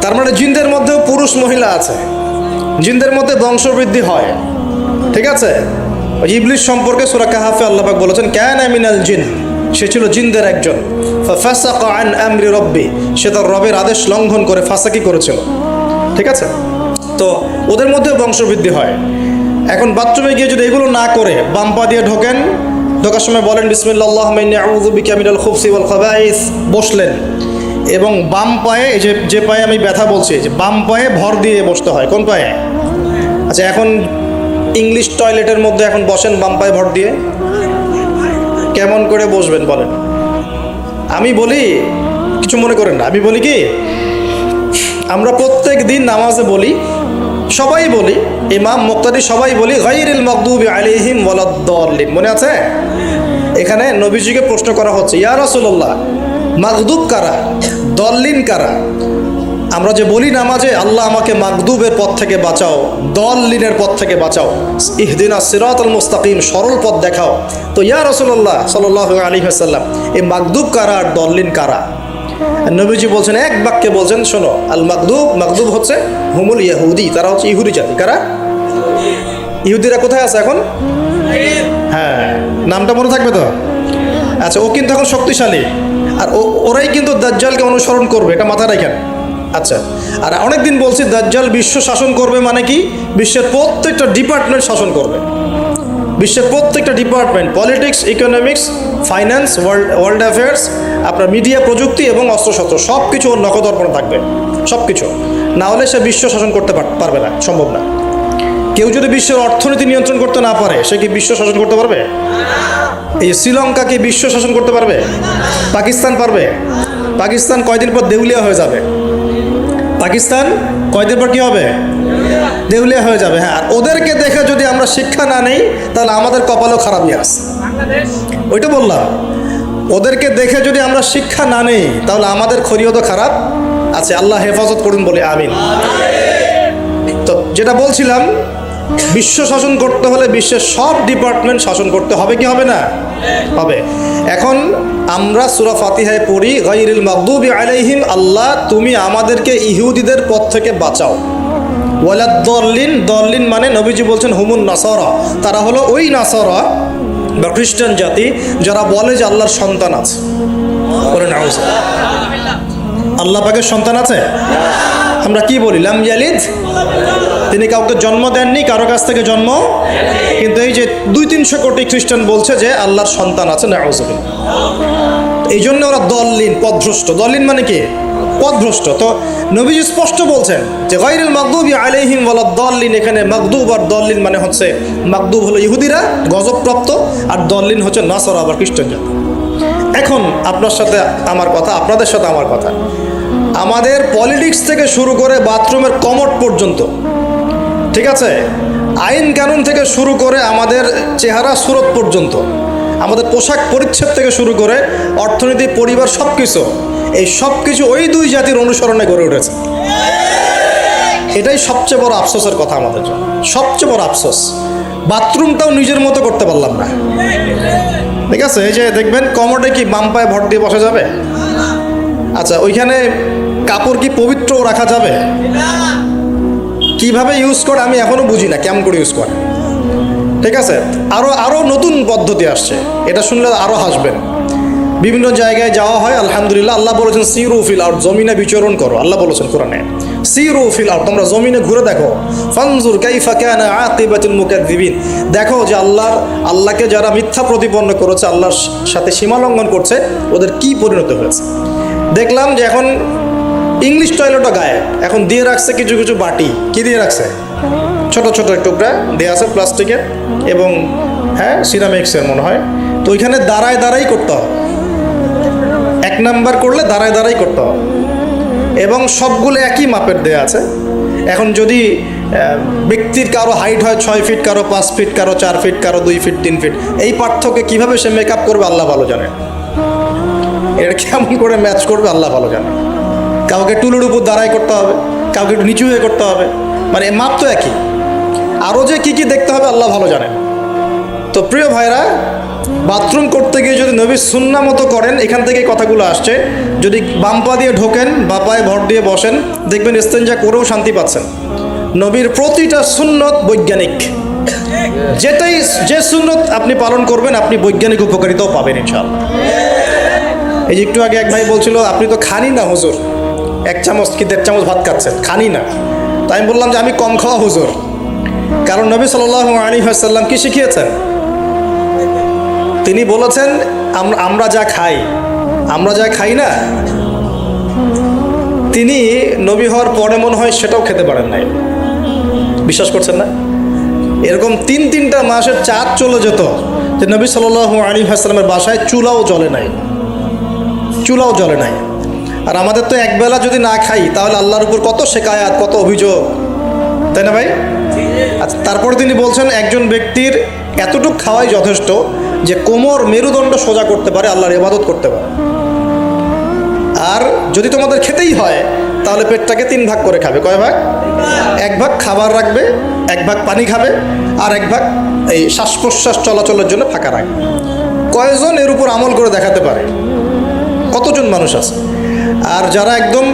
তার মানে জিনদের মধ্যেও পুরুষ মহিলা আছে, জিনদের মধ্যে বংশবৃদ্ধি হয়। ঠিক আছে, ইবলিস সম্পর্কে সূরা কাহাফে আল্লাহ পাক বলেছেন কানা মিনাল জিন, সে ছিল জিনদের একজন। ফাসাকা আন আমরি রব্বি, সে তার রবের আদেশ লঙ্ঘন করে ফাসাকি করেছিল। ঠিক আছে, তো ওদের মধ্যে বংশবৃদ্ধি হয়। এখন বাথরুমে গিয়ে যদি এগুলো না করে বাম পা দিয়ে ঢোকেন, ঢোকার সময় বলেন বিসমিল্লাহ আল্লাহুম্মা ইন্নী আউযু বিকা মিনাল খুবসি ওয়াল খাবাইস, বসলেন, এবং বাম পায়ে, এই যে পায়ে আমি ব্যথা বলছি, যে বাম পায়ে ভর দিয়ে বসতে হয়। কোন পায়ে? আচ্ছা, এখন ইংলিশ টয়লেটের মধ্যে এখন বসেন বাম পায়ে ভর দিয়ে, কেমন করে বসবেন বলেন? আমি বলি, কিছু মনে করেন না, আমি বলি কি, আমরা প্রত্যেক দিন নামাজে বলি, সবাই বলি, ইমাম, মুক্তাদি সবাই বলি গায়রিল মাগদুবি আলাইহিম ওয়ালাদ-দাল্লিন। মনে আছে? এখানে নবীজিকে প্রশ্ন করা হচ্ছে, ইয়া রাসূলুল্লাহ, মাগদুব কারা, দল্লিন কারা? আমরা যে বলি নামাজে আল্লাহ আমাকে মাগদুবের পথ থেকে বাঁচাও, দল্লিনের পথ থেকে বাঁচাও, ইহদিনাস সিরাতাল মুস্তাকিম, সরল পথ দেখাও। তো ইয়া রাসূলুল্লাহ সাল্লাল্লাহু আলাইহি ওয়াসাল্লাম, এই মাগদুব কারা আর দল্লিন কারা? নবীজি বলছেন, এক বাক্যে বলছেন, শোনো, আল মাগদুব হচ্ছে হুমুল ইহুদি, তারা হচ্ছে ইহুদি জাতি। কারা? ইহুদিরা কোথায় আছে এখন? হ্যাঁ, নামটা মনে থাকবে তো? আচ্ছা, ও কিন্তু এখন শক্তিশালী, আর ওরাই কিন্তু দাজ্জালকে অনুসরণ করবে, এটা মাথায় রাখেন। আচ্ছা, আর অনেকদিন বলছি দাজ্জাল বিশ্ব শাসন করবে, মানে কি, বিশ্বের প্রত্যেকটা ডিপার্টমেন্ট শাসন করবে। বিশ্বের প্রত্যেকটা department, politics, economics, finance, world affairs, আপনার মিডিয়া, প্রযুক্তি এবং অস্ত্রশস্ত্র, সব কিছু ওর নখদর্পণে থাকবে। সব কিছু না হলে সে বিশ্ব শাসন করতে পারবে না, সম্ভব না। কেউ যদি বিশ্বের অর্থনীতি নিয়ন্ত্রণ করতে না পারে, সে কি বিশ্ব শাসন করতে পারবে? এই শ্রীলঙ্কা কি বিশ্ব শাসন করতে পারবে? পাকিস্তান পারবে? পাকিস্তান কয়দিন পর দেউলিয়া হয়ে যাবে। পাকিস্তান কয়দিন পর কি হবে? দেউলিয়া হয়ে যাবে। হ্যাঁ, আর ওদেরকে দেখে যদি আমরা শিক্ষা না নেই, তাহলে আমাদের কপালেও খারাপই আছে। ওইটা বললাম, ওদেরকে দেখে যদি আমরা শিক্ষা না নেই, তাহলে আমাদের খরিয়ত খারাপ আছে। আল্লাহ হেফাজত করুন, বলে আমিন। তো যেটা বলছিলাম, বিশ্ব শাসন করতে হলে বিশ্বের সব ডিপার্টমেন্ট শাসন করতে হবে, কি হবে না? হবে। এখন আমরা সূরা ফাতিহায় পড়ি গায়রিল মাগদুবি আলাইহিম, আল্লাহ তুমি আমাদেরকে ইহুদিদের পথ থেকে বাঁচাও। ওয়ালাদ দল্লিন, দল্লিন মানে নবীজি বলছেন হুমুন নাসারা, তারা হলো ওই নাসারা বা খ্রিস্টান জাতি যারা বলে যে আল্লাহর সন্তান আছে। বলেন আউযুবিল্লাহ। আল্লাহ পাকের সন্তান আছে? আমরা কি বলি? লাম ইয়ালিদ, তিনি কাউকে জন্ম দেননি, কারো কাছ থেকে জন্ম। কিন্তু এই যে 200-300 কোটি খ্রিস্টান বলছে যে আল্লাহর সন্তান আছে, নাউযুবিল্লাহ। এই জন্য ওরা দল্লিন, পথভ্রষ্ট। দল্লিন মানে কি? পথভ্রষ্ট। তো নবীজি স্পষ্ট বলছেন যে গায়রিল মাগদুবি আলাইহিম ওয়ালাদ দল্লিন, এখানে মাগদুব আর দল্লিন মানে হচ্ছে, মাগদুব হলো ইহুদিরা গজবপ্রাপ্ত, আর দল্লিন হচ্ছে নাসারা আবার খ্রিস্টান জাতি। এখন আপনার সাথে আমার কথা, আপনাদের সাথে আমার কথা, আমাদের পলিটিক্স থেকে শুরু করে বাথরুমের কমোড পর্যন্ত, ঠিক আছে, আইন কানুন থেকে শুরু করে আমাদের চেহারা সুরত পর্যন্ত, আমাদের পোশাক পরিচ্ছদ থেকে শুরু করে অর্থনীতি, পরিবার, সব কিছু, এই সব কিছু ওই দুই জাতির অনুসরণে গড়ে উঠেছে। এটাই সবচেয়ে বড় আফসোসের কথা আমাদের জন্য, সবচেয়ে বড় আফসোস। বাথরুমটাও নিজের মতো করতে পারলাম না, ঠিক আছে। এই যে দেখবেন কমোডে কি বাম পায়ে ভর দিয়ে বসা যাবে? আচ্ছা, ওইখানে কাপড় কি পবিত্র রাখা যাবে? কিভাবে ইউজ করে আমি এখনো বুঝি না, কেমন করে ইউজ করে, ঠিক আছে। আরও নতুন পদ্ধতি আসছে, এটা শুনলে আরও হাসবেন। বিভিন্ন জায়গায় যাওয়া হয়, আলহামদুলিল্লাহ। আল্লাহ বলেছেন সিরু ফিল আরদ, জমিনে বিচরণ করো। আল্লাহ বলেছেন কোরআনে সিরু ফিল আরদ, তোমরা জমিনে ঘুরে দেখো। ফানজুর কাইফা কানা আকিবাতুল মুকাজ্জিবিন, দেখো যে আল্লাহকে যারা মিথ্যা প্রতিপন্ন করেছে, আল্লাহর সাথে সীমা লঙ্ঘন করছে, ওদের কি পরিণত হয়েছে। দেখলাম যে এখন ইংলিশ টয়লেটও গায়েব, এখন দিয়ে রাখছে কিছু কিছু বাটি। কি দিয়ে রাখছে? ছোট ছোট টুকরা দেওয়া আছে প্লাস্টিকের এবং হ্যাঁ সিরামিক্সের মনে হয়। তো ওইখানে দাঁড়ায় দাঁড়াই করতে হবে, 1 নাম্বার করলে দাঁড়ায় দাঁড়াই করতে হবে, এবং সবগুলো একই মাপের দেয়া আছে। এখন যদি ব্যক্তির কারো হাইট হয় 6 ফিট, কারো 5 ফিট, কারো 4 ফিট, কারো 2 ফিট, 3 ফিট, এই পার্থক্যে কীভাবে সে মেকআপ করবে আল্লাহ ভালো জানে, এটা কেমন করে ম্যাচ করবে আল্লাহ ভালো জানে। কাউকে টুলের উপর দাঁড়াই করতে হবে, কাউকে একটু নিচু হয়ে করতে হবে, মানে মাপ তো একই। আরও যে কী কী দেখতে হবে আল্লাহ ভালো জানে। তো প্রিয় ভাইরা, বাথরুম করতে গিয়ে যদি নবীর সুন্নাহ মতো করেন, এখান থেকে কথাগুলো আসছে। যদি বাম পা দিয়ে ঢোকেন, বা পায়ে ভর দিয়ে বসেন, দেখবেন ইস্তেঞ্জা করেও শান্তি পাচ্ছেন। নবীর প্রতিটা সুন্নত বৈজ্ঞানিক, যে সুন্নত আপনি পালন করবেন আপনি বৈজ্ঞানিক উপকারিতাও পাবেন ইনশাআল্লাহ। এই যে একটু আগে এক ভাই বলছিল আপনি তো খানি না হুজুর, 1 চামচ কি 1.5 চামচ ভাত খাচ্ছেন, খানি না। তাই আমি বললাম যে আমি কম খাওয়া হুজুর, কারণ নবী সাল্লাল্লাহু আলাইহি ওয়াসাল্লাম কি শিখিয়েছেন? তিনি বলেছেন আমরা যা খাই না, তিনি নবী হওয়ার পরে মনে হয় সেটাও খেতে পারেন নাই। বিশ্বাস করছেন না? এরকম 3-3টা মাসের চাঁদ চলে যেত যে নবী সাল্লাল্লাহু আলাইহি ওয়াসাল্লামের বাসায় চুলাও জ্বলে নাই। আর আমাদের তো একবেলা যদি না খাই তাহলে আল্লাহর উপর কত শেকায়াত, কত অভিযোগ, তাই না ভাই? আচ্ছা, তারপরে তিনি বলছেন একজন ব্যক্তির এতটুকু খাওয়াই যথেষ্ট যে কোমর মেরুদণ্ড সোজা করতে পারে, আল্লাহর ইবাদত করতে পারে। আর যদি তোমাদের খেতেই হয় তাহলে পেটটাকে 3 ভাগ করে খাবে। কয় ভাগ? 1 ভাগ খাবার রাখবে, 1 ভাগ পানি খাবে, আর 1 ভাগ এই শ্বাস প্রশ্বাস চলাচলের জন্য ফাঁকা রাখবে। কয়জন এর উপর আমল করে দেখাতে পারে? কতজন মানুষ আছে? আর যারা একদম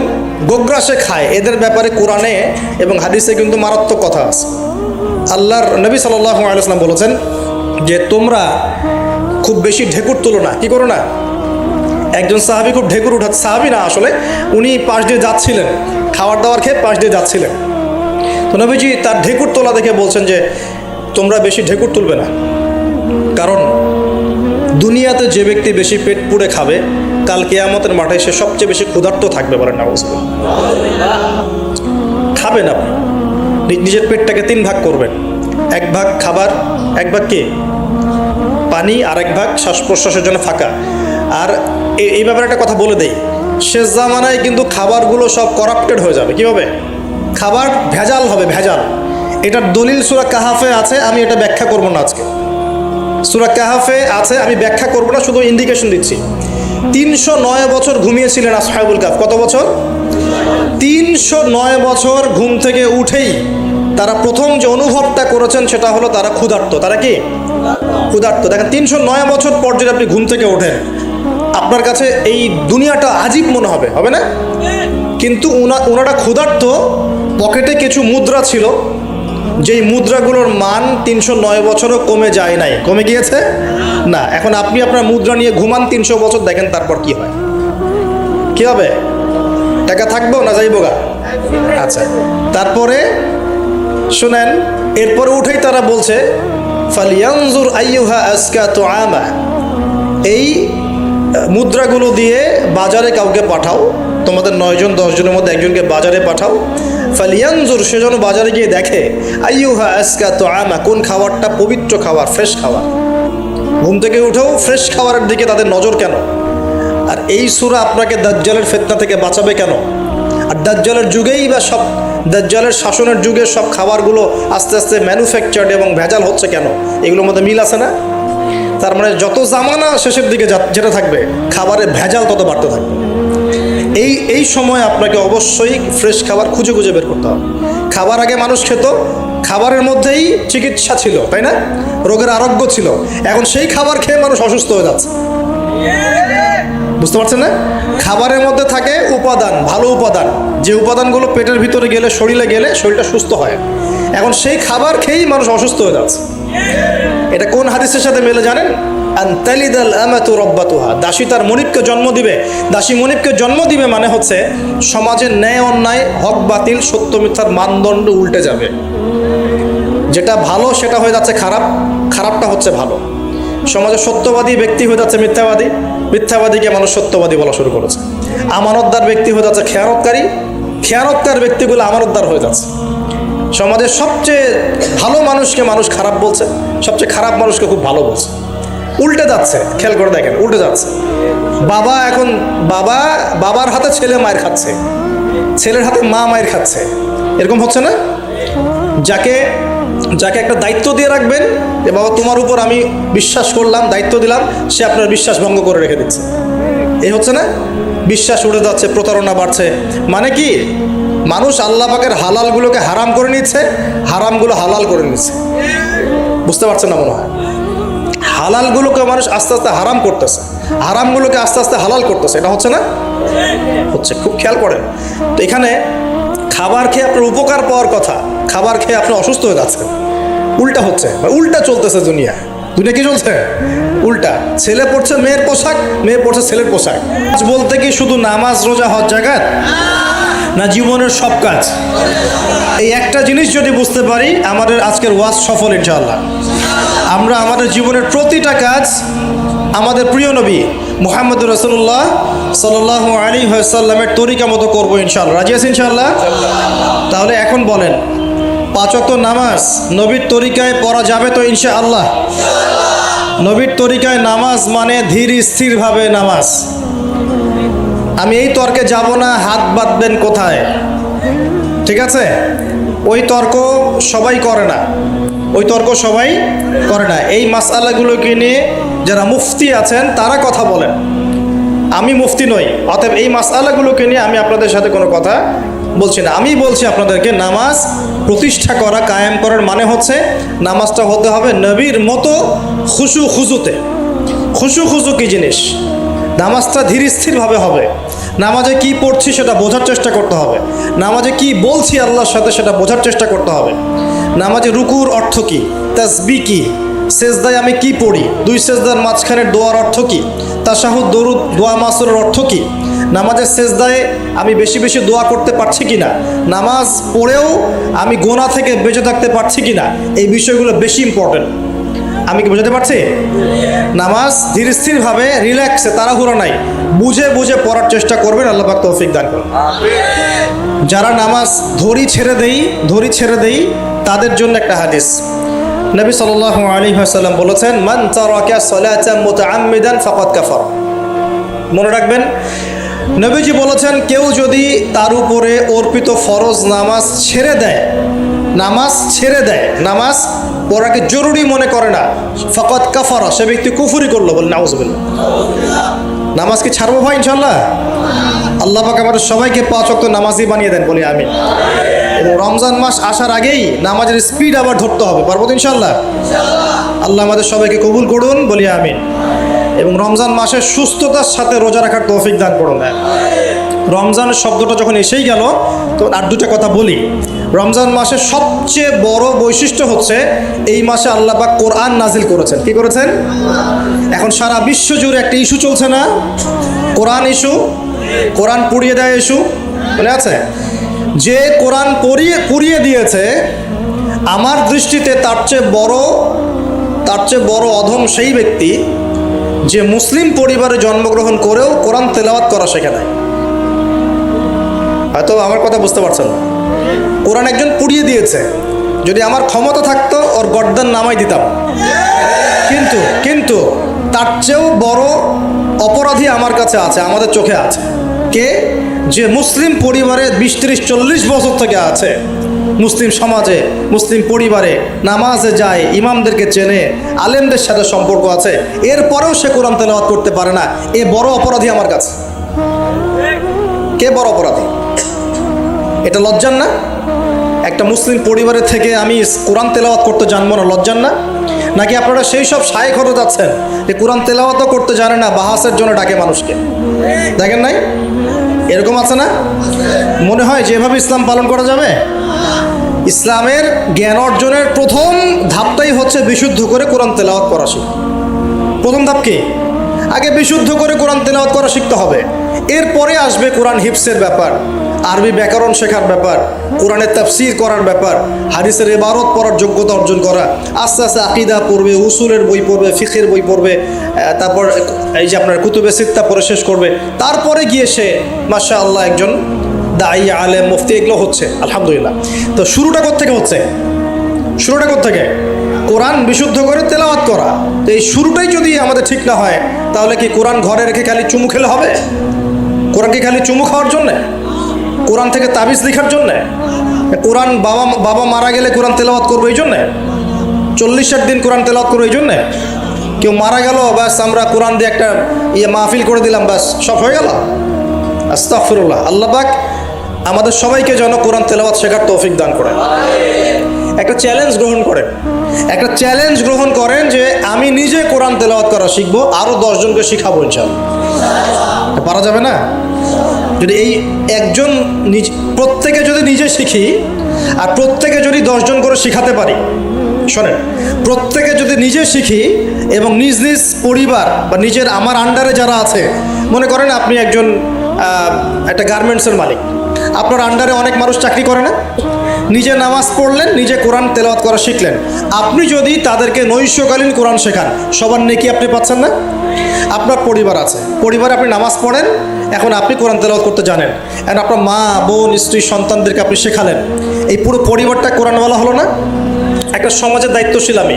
গোগ্রাসে খায়, এদের ব্যাপারে কোরআনে এবং হাদিসে কিন্তু মারাত্মক কথা আছে। আল্লাহর নবী সাল্লাল্লাহু আলাইহি ওয়াসাল্লাম বলেছেন যে তোমরা খুব বেশি ঢেকুর তোলো না। কি করো না? একজন সাহাবী খুব ঢেকুর উঠাচ্ছে, সাহাবী না আসলে, উনি পাশ দিয়ে যাচ্ছিলেন, খাবার দাবার খেয়ে পাশ দিয়ে যাচ্ছিলেন। তো নবীজি তার ঢেকুর তোলা দেখে বলছেন যে তোমরা বেশি ঢেকুর তুলবে না, কারণ দুনিয়াতে যে ব্যক্তি বেশি পেট পুড়ে খাবে, কাল কিয়ামতের মাঠে সে সবচেয়ে বেশি ক্ষুধার্ত থাকবে। বলেন নাউযুবিল্লাহ। খাবেন আপনি, নিজের পেটটাকে 3 ভাগ করবেন, 1 ভাগ খাবার, 1 ভাগ কি পানি, আর 1 ভাগ শ্বাস প্রশ্বাসের জন্য ফাঁকা। আর এই ব্যাপারে একটা কথা বলে দেই, শেষ জামানায় কিন্তু খাবারগুলো সব করাপ্টেড হয়ে যাবে। কীভাবে? খাবার ভেজাল হবে, ভেজাল। এটার দলিল সূরা কাহাফে আছে, আমি এটা ব্যাখ্যা করব না আজকে। সূরা কাহাফে আছে, আমি ব্যাখ্যা করব না, শুধু ইন্ডিকেশন দিচ্ছি। 309 বছর ঘুমিয়েছিলেন আসহাবুল কাহফ। কত বছর? 309 বছর ঘুম থেকে উঠেই তারা প্রথম যে অনুভবটা করেছেন সেটা হলো তারা ক্ষুধার্ত। তারা কি ক্ষুধার্ত? দেখেন 309 বছর পর যদি আপনি ঘুম থেকে ওঠেন, আপনার কাছে এই দুনিয়াটা আজীব মনে হবে, হবে না? কিন্তু ওনারা ক্ষুধার্ত, পকেটে কিছু মুদ্রা ছিল, যেই মুদ্রাগুলোর মান 309 বছরও কমে যায় নাই। কমে গিয়েছে না। এখন আপনি আপনার মুদ্রা নিয়ে ঘুমান 300 বছর, দেখেন তারপর কি হয়, কি হবে? টাকা থাকবো না যাইবো গা? আচ্ছা, তারপরে শুনেন, এরপরে উঠেই তারা বলছে ফালিয়ানজুর আইয়ুহা আজকা তুআমা, এই মুদ্রাগুলো দিয়ে বাজারে কাউকে পাঠাও, তোমাদের 9 জন 10 জনের মধ্যে একজনকে বাজারে পাঠাও। ফালিয়ানজুর, সে যেন বাজারে গিয়ে দেখে আইয়ুহা আজকা তুআমা, কোন খাবারটা পবিত্র খাবার, ফ্রেশ খাবার। ঘুম থেকে উঠেও ফ্রেশ খাবারের দিকে তাদের নজর কেন? আর এই সূরা আপনাকে দাজ্জালের ফিতনা থেকে বাঁচাবে কেন? আর দাজ্জালের যুগেই বা সব, দাজ্জালের শাসনের যুগে সব খাবারগুলো আস্তে আস্তে ম্যানুফ্যাকচার্ড এবং ভেজাল হচ্ছে কেন? এগুলোর মধ্যে মিল আছে না? তার মানে যত জামানা শেষের দিকে যেটা থাকবে, খাবারের ভেজাল তত বাড়তে থাকবে। এই সময় আপনাকে অবশ্যই ফ্রেশ খাবার খুঁজে খুঁজে বের করতে হবে। খাবার আগে মানুষ খেত, খাবারের মধ্যেই চিকিৎসা ছিল, তাই না? রোগের আরোগ্য ছিল। এখন সেই খাবার খেয়ে মানুষ অসুস্থ হয়ে যাচ্ছে। বুঝতে পারছেন না? খাবারের মধ্যে থাকে উপাদান, ভালো উপাদান, যে উপাদানগুলো পেটের ভিতরে গেলে, শরীরে গেলে শরীরটা সুস্থ হয়। এখন সেই খাবার খেয়েই মানুষ অসুস্থ হয়ে যাচ্ছে। এটা কোন হাদিসের সাথে মেলে জানেন? আনতালিদাল আমাতু রাব্বাতুহা, দাসী তার মনিবকে জন্ম দিবে। দাসী মনিবকে জন্ম দিবে মানে হচ্ছে সমাজের ন্যায় অন্যায়, হক বাতিল, সত্য মিথ্যার মানদণ্ড উল্টে যাবে। যেটা ভালো সেটা হয়ে যাচ্ছে খারাপ, খারাপটা হচ্ছে ভালো। সমাজে সত্যবাদী ব্যক্তি হয়ে যাচ্ছে মিথ্যাবাদী, মিথ্যাবাদীকে মানুষ সত্যবাদী বলা শুরু করেছে। আমানতদার ব্যক্তি হয়ে যাচ্ছে খেয়ানতকারী, খেয়ানতকার ব্যক্তিগুলো আমানতদার হয়ে যাচ্ছে। সমাজের সবচেয়ে ভালো মানুষকে মানুষ খারাপ বলছে, সবচেয়ে খারাপ মানুষকে খুব ভালো বলছে। উল্টে যাচ্ছে, খেয়াল করে দেখেন, উল্টে যাচ্ছে। বাবা এখন বাবার হাতে ছেলে মায়ের খাচ্ছে, ছেলের হাতে মা মায়ের খাচ্ছে, এরকম হচ্ছে না? যাকে একটা দায়িত্ব দিয়ে রাখবেন যে বাবা তোমার উপর আমি বিশ্বাস করলাম, দায়িত্ব দিলাম, সে আপনার বিশ্বাস ভঙ্গ করে রেখে দিচ্ছে। এই হচ্ছে না? বিশ্বাস উঠে যাচ্ছে, প্রতারণা বাড়ছে। মানে কি? মানুষ আল্লাহ পাকের হালালগুলোকে হারাম করে নিচ্ছে, হারামগুলো হালাল করে নিচ্ছে। বুঝতে পারছেন না মনে হয়? হালালগুলোকে মানুষ আস্তে আস্তে হারাম করতেছে, হারামগুলোকে আস্তে আস্তে হালাল করতেছে। এটা হচ্ছে না? হচ্ছে। খুব খেয়াল করেন। তো এখানে খাবার খেয়ে আপনার উপকার পাওয়ার কথা, খাবার খেয়ে আপনি অসুস্থ হয়ে যাচ্ছেন। উল্টা হচ্ছে, উল্টা চলতেছে দুনিয়া। দুনিয়া কি চলছে? উল্টা। ছেলে পড়ছে মেয়ের পোশাক, মেয়ে পড়ছে ছেলের পোশাক। বলতে কি শুধু নামাজ রোজা হজ জাকাত না, জীবনের সব কাজ? এই একটা জিনিস যদি বুঝতে পারি, আমাদের আজকের ওয়াজ সফল ইনশাআল্লাহ। আমরা আমাদের জীবনের প্রতিটা কাজ আমাদের প্রিয় নবী মুহাম্মদ রাসূলুল্লাহ সাল্লাল্লাহু আলাইহি ওয়াসাল্লামের তরিকা মতো করবো ইনশাআল্লাহ। রাজি আছেন ইনশাআল্লাহ? তাহলে এখন বলেন, 5 ওয়াক্ত নামাজ নবীর তরিকায় পড়া যাবে তো ইনশাআল্লাহ? নবীর তরিকায় নামাজ মানে ধীর স্থিরভাবে নামাজ। আমি এই তর্কে যাব না, হাত বাঁধবেন কোথায়, ঠিক আছে? ওই তর্ক সবাই করে না, ওই তর্ক সবাই করে না। এই মাসআলাগুলোকে নিয়ে যারা মুফতি আছেন তারা কথা বলেন, আমি মুফতি নই। অতএব এই মাসআলাগুলোকে নিয়ে আমি আপনাদের সাথে কোনো কথা বলছি না। আমি বলছি আপনাদেরকে, নামাজ প্রতিষ্ঠা করা, কায়েম করার মানে হচ্ছে নামাজটা হতে হবে নবীর মতো খুশু খুজুতে। খুশু খুজু কী জিনিস? নামাজটা ধীর স্থিরভাবে হবে। নামাজে কি পড়ছি সেটা বোঝার চেষ্টা করতে হবে। নামাজে কি বলছি আল্লাহর সাথে সেটা বোঝার চেষ্টা করতে হবে। নামাজে রুকুর অর্থ কী, তাসবিহ কী, সেজদায় আমি কি পড়ি, 2 সেজদার মাঝখানের দোয়ার অর্থ কী, তাশাহুদ দরুদ দোয়া মাসুরের অর্থ কী, নামাজের সেজদায় আমি বেশি বেশি দোয়া করতে পারছি কি না, নামাজ পড়েও আমি গোনা থেকে বেঁচে থাকতে পারছি কি না, এই বিষয়গুলো বেশি ইম্পর্টেন্ট। আমি কি বোঝাতে পারছি? নামাজ ধীর স্থিরভাবে, রিল্যাক্সে, তাড়াহুড়ো নাই, বুঝে বুঝে পড়ার চেষ্টা করবেন। আল্লাহ পাক তৌফিক দান করুন। যারা নামাজ ধরি ছেড়ে দেই তাদের জন্য একটা হাদিস। নবী সাল্লাল্লাহু আলাইহি ওয়াসাল্লাম বলেছেন, মান তারাকা সালাতান মুতাআম্মিদান ফাকাদ কাফার। মনে রাখবেন, নবীজি বলেছেন, কেউ যদি তার উপরে অর্পিত ফরজ নামাজ ছেড়ে দেয়, নামাজ পড়াকে জরুরি মনে করে না, ফাকাদ কাফারা, সে ব্যক্তি কুফরি করলো। বলে নাউযুবিল্লাহ। নামাজ কি ছাড়বো ভাই ইনশাআল্লাহ? আল্লাহ পাক আমাদের সবাইকে 5 ওয়াক্ত নামাজি বানিয়ে দেন, বলি আমিন। এবং রমজান মাস আসার আগেই নামাজের স্পিড আবার ধরতে হবে। পারবো তো ইনশাল্লাহ? আল্লাহ আমাদের সবাইকে কবুল করুন, বলি আমিন। এবং রমজান মাসের সুস্থতার সাথে রোজা রাখার তৌফিক দান করুন। রমজান শব্দটা যখন এসেই গেল, তো আর দুটো কথা বলি। রমজান মাসের সবচেয়ে বড় বৈশিষ্ট্য হচ্ছে এই মাসে আল্লাহ পাক কোরআন নাজিল করেছেন। কি করেছেন? এখন সারা বিশ্ব জুড়ে একটা ইস্যু চলছে না, কোরআন ইস্যু, কোরআন পুড়িয়ে দেয় ইস্যু, মনে আছে? যে কোরআন পুড়িয়ে দিয়েছে, আমার দৃষ্টিতে তার চেয়ে বড় অধম সেই ব্যক্তি যে মুসলিম পরিবারে জন্মগ্রহণ করেও কোরআন তেলাওয়াত করা শেখে নাই। হয়তো আমার কথা বুঝতে পারছেন না। কোরআন একজন পুড়িয়ে দিয়েছে, যদি আমার ক্ষমতা থাকতো ওর গর্দান নামাই দিতাম, কিন্তু তার চেয়েও বড় অপরাধী আমার কাছে আছে, আমাদের চোখে আছে। কে? যে মুসলিম পরিবারে 20-30-40 বছর থেকে আছে, মুসলিম সমাজে, মুসলিম পরিবারে নামাজে যায়, ইমামদেরকে চেনে, আলেমদের সাথে সম্পর্ক আছে, এরপরেও সে কোরআন তেলাওয়াত করতে পারে না। এ বড় অপরাধী আমার কাছে। কে বড় অপরাধী? এটা লজ্জার না? একটা মুসলিম পরিবারের থেকে আমি কোরআন তেলাওয়াত করতে জানবো না, লজ্জার না? নাকি আপনারা সেই সব শায়েখ হতে যাচ্ছেন যে কোরআন তেলাওয়াতও করতে জানে না, বাহাসের জন্য ডাকে মানুষকে? দেখেন নাই এরকম আছে না? মনে হয় যেভাবে ইসলাম পালন করা যাবে? ইসলামের জ্ঞান অর্জনের প্রথম ধাপটাই হচ্ছে বিশুদ্ধ করে কোরআন তেলাওয়াত করা শিখা। প্রথম ধাপ কি? আগে বিশুদ্ধ করে কোরআন তেলাওয়াত করা শিখতে হবে, এরপরে আসবে কোরআন হিফসের ব্যাপার, আরবি ব্যাকরণ শেখার ব্যাপার, কোরআনের তাফসীর করার ব্যাপার, হাদিসের ইবারত পড়ার যোগ্যতা অর্জন করা, আস্তে আস্তে আকীদা পড়বে, উসুলের বই পড়বে, ফিকহের বই পড়বে, তারপর এই যে আপনার কুতুবে সিত্তা পড়ে শেষ করবে, তারপরে গিয়ে সে মাশাআল্লাহ একজন দাঈ, আলেম, মুফতি এগুলো হচ্ছে, আলহামদুলিল্লাহ। তো শুরুটা কোত্থেকে হচ্ছে? কোরআন বিশুদ্ধ করে তেলাওয়াত করা। তো এই শুরুটাই যদি আমাদের ঠিক না হয়, তাহলে কি কোরআন ঘরে রেখে খালি চুমু খেলে হবে? কোরআন কি খালি চুমু খাওয়ার জন্যে? কোরআন থেকে তাবিজ লেখার জন্যে? কোরআন বাবা মারা গেলে কোরআন তেলাওয়াত করবো এই জন্যে? 40-60 দিন কোরআন তেলাওয়াত করবো এই জন্যে? কেউ মারা গেল, ব্যাস আমরা কোরআন দিয়ে একটা মাহফিল করে দিলাম, ব্যাস সব হয়ে গেল? আস্তাগফিরুল্লাহ। আল্লাহ পাক আমাদের সবাইকে যেন কোরআন তেলাওয়াত শেখার তৌফিক দান করেন। একটা চ্যালেঞ্জ গ্রহণ করেন যে আমি নিজে কোরআন তেলাওয়াত করা শিখবো, আরও 10 জনকে শিখাবো ইনশাআল্লাহ। পারা যাবে না? যদি এই একজন প্রত্যেকে যদি নিজে শিখি, আর প্রত্যেকে যদি 10 জন করে শিখাতে পারি, শোনেন, প্রত্যেকে যদি নিজে শিখি এবং নিজ নিজ পরিবার বা নিজের আমার আন্ডারে যারা আছে, মনে করেন আপনি একজন একটা গার্মেন্টসের মালিক, আপনার আন্ডারে অনেক মানুষ চাকরি করে না? নিজে নামাজ পড়লেন, নিজে কোরআন তেলাওয়াত করা শিখলেন, আপনি যদি তাদেরকে নৈশকালীন কোরআন শেখান, সবার নেকি আপনি পাচ্ছেন না? আপনার পরিবার আছে, পরিবারে আপনি নামাজ পড়েন, এখন আপনি কোরআন তেলাওয়াত করতে জানেন, এখন আপনার মা, বোন, স্ত্রী, সন্তানদেরকে আপনি শেখালেন, এই পুরো পরিবারটা কোরআনওয়ালা হলো না? একটা সমাজের দায়িত্বশীল আমি।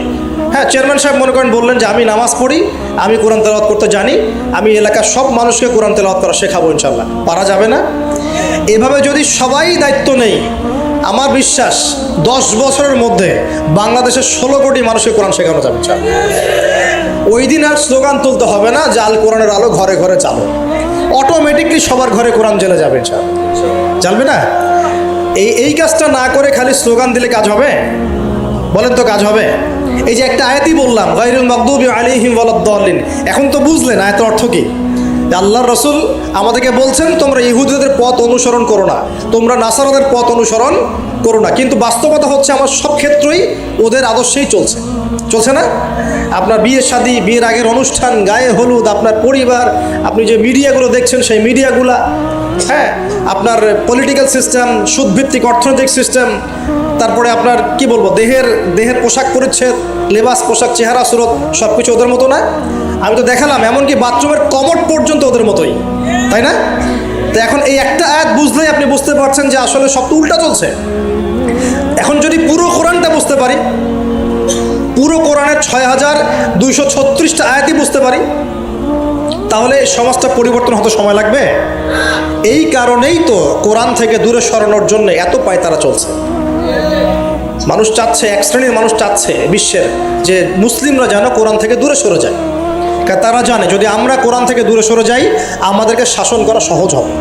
হ্যাঁ, চেয়ারম্যান সাহেব মনে করেন বললেন যে আমি নামাজ পড়ি, আমি কোরআন তেলাওয়াত করতে জানি, আমি এলাকার সব মানুষকে কোরআন তেলাওয়াত করা শেখাবো ইনশাল্লাহ। পারা যাবে না? এভাবে যদি সবাই দায়িত্ব নেই, আমার বিশ্বাস 10 বছরের মধ্যে বাংলাদেশের 16 কোটি মানুষকে কোরআন শেখানো যাবে ইনশাল্লাহ। ওই দিন আর স্লোগান তুলতে হবে না যে আল কোরআনের আলো ঘরে ঘরে চালো, অটোমেটিকলি সবার ঘরে কোরআন জ্বলে যাবে ইনশাল্লাহ। জ্বলবে না? এই কাজটা না করে খালি স্লোগান দিলে কাজ হবে? বলেন তো কাজ হবে? এই যে একটা আয়াতই বললাম, গায়রুল মাগদুবি আলাইহিম ওয়ালাদ-দাল্লিন, এখন তো বুঝলেন আয়াতের অর্থ কি? আল্লাহর রাসূল আমাদেরকে বলছেন তোমরা ইহুদিদের পথ অনুসরণ করো না, তোমরা নাসারাদের পথ অনুসরণ করো না। কিন্তু বাস্তবতা হচ্ছে আমার সব ক্ষেত্রেই ওদের আদর্শেই চলছে না? আপনার বিয়ে শাদী, বিয়ের আগের অনুষ্ঠান, গায়ে হলুদ, আপনার পরিবার, আপনি যে মিডিয়াগুলো দেখছেন সেই মিডিয়াগুলা, হ্যাঁ, আপনার পলিটিক্যাল সিস্টেম, সুদভিত্তিক অর্থনৈতিক সিস্টেম, তারপরে আপনার কি বলবো, দেহের পোশাক পরিচ্ছদ, লেবাস, পোশাক, চেহারা, সুরত, সব কিছু ওদের মতো না? আমি তো দেখালাম, এমনকি বাথরুমের কমোড পর্যন্ত ওদের মতোই, তাই না? তো এখন এই একটা আয়াত বুঝলেই আপনি বুঝতে পারছেন যে আসলে সব তো উল্টা চলছে। এখন যদি পুরো কোরআনটা বুঝতে পারি, পুরো কোরআনের 6236টা আয়াতই বুঝতে পারি, তাহলে সমাজটা পরিবর্তন হতে সময় লাগবে? এই কারণেই তো কোরআন থেকে দূরে সরানোর জন্য এত পায়তারা চলছে। মানুষ চাচ্ছে, এক শ্রেণীর মানুষ চাচ্ছে বিশ্বের যে মুসলিমরা যেন কোরআন থেকে দূরে সরে যায়। তারা জানে যদি আমরা কোরআন থেকে দূরে সরে যাই, আমাদেরকে শাসন করা সহজ হবে,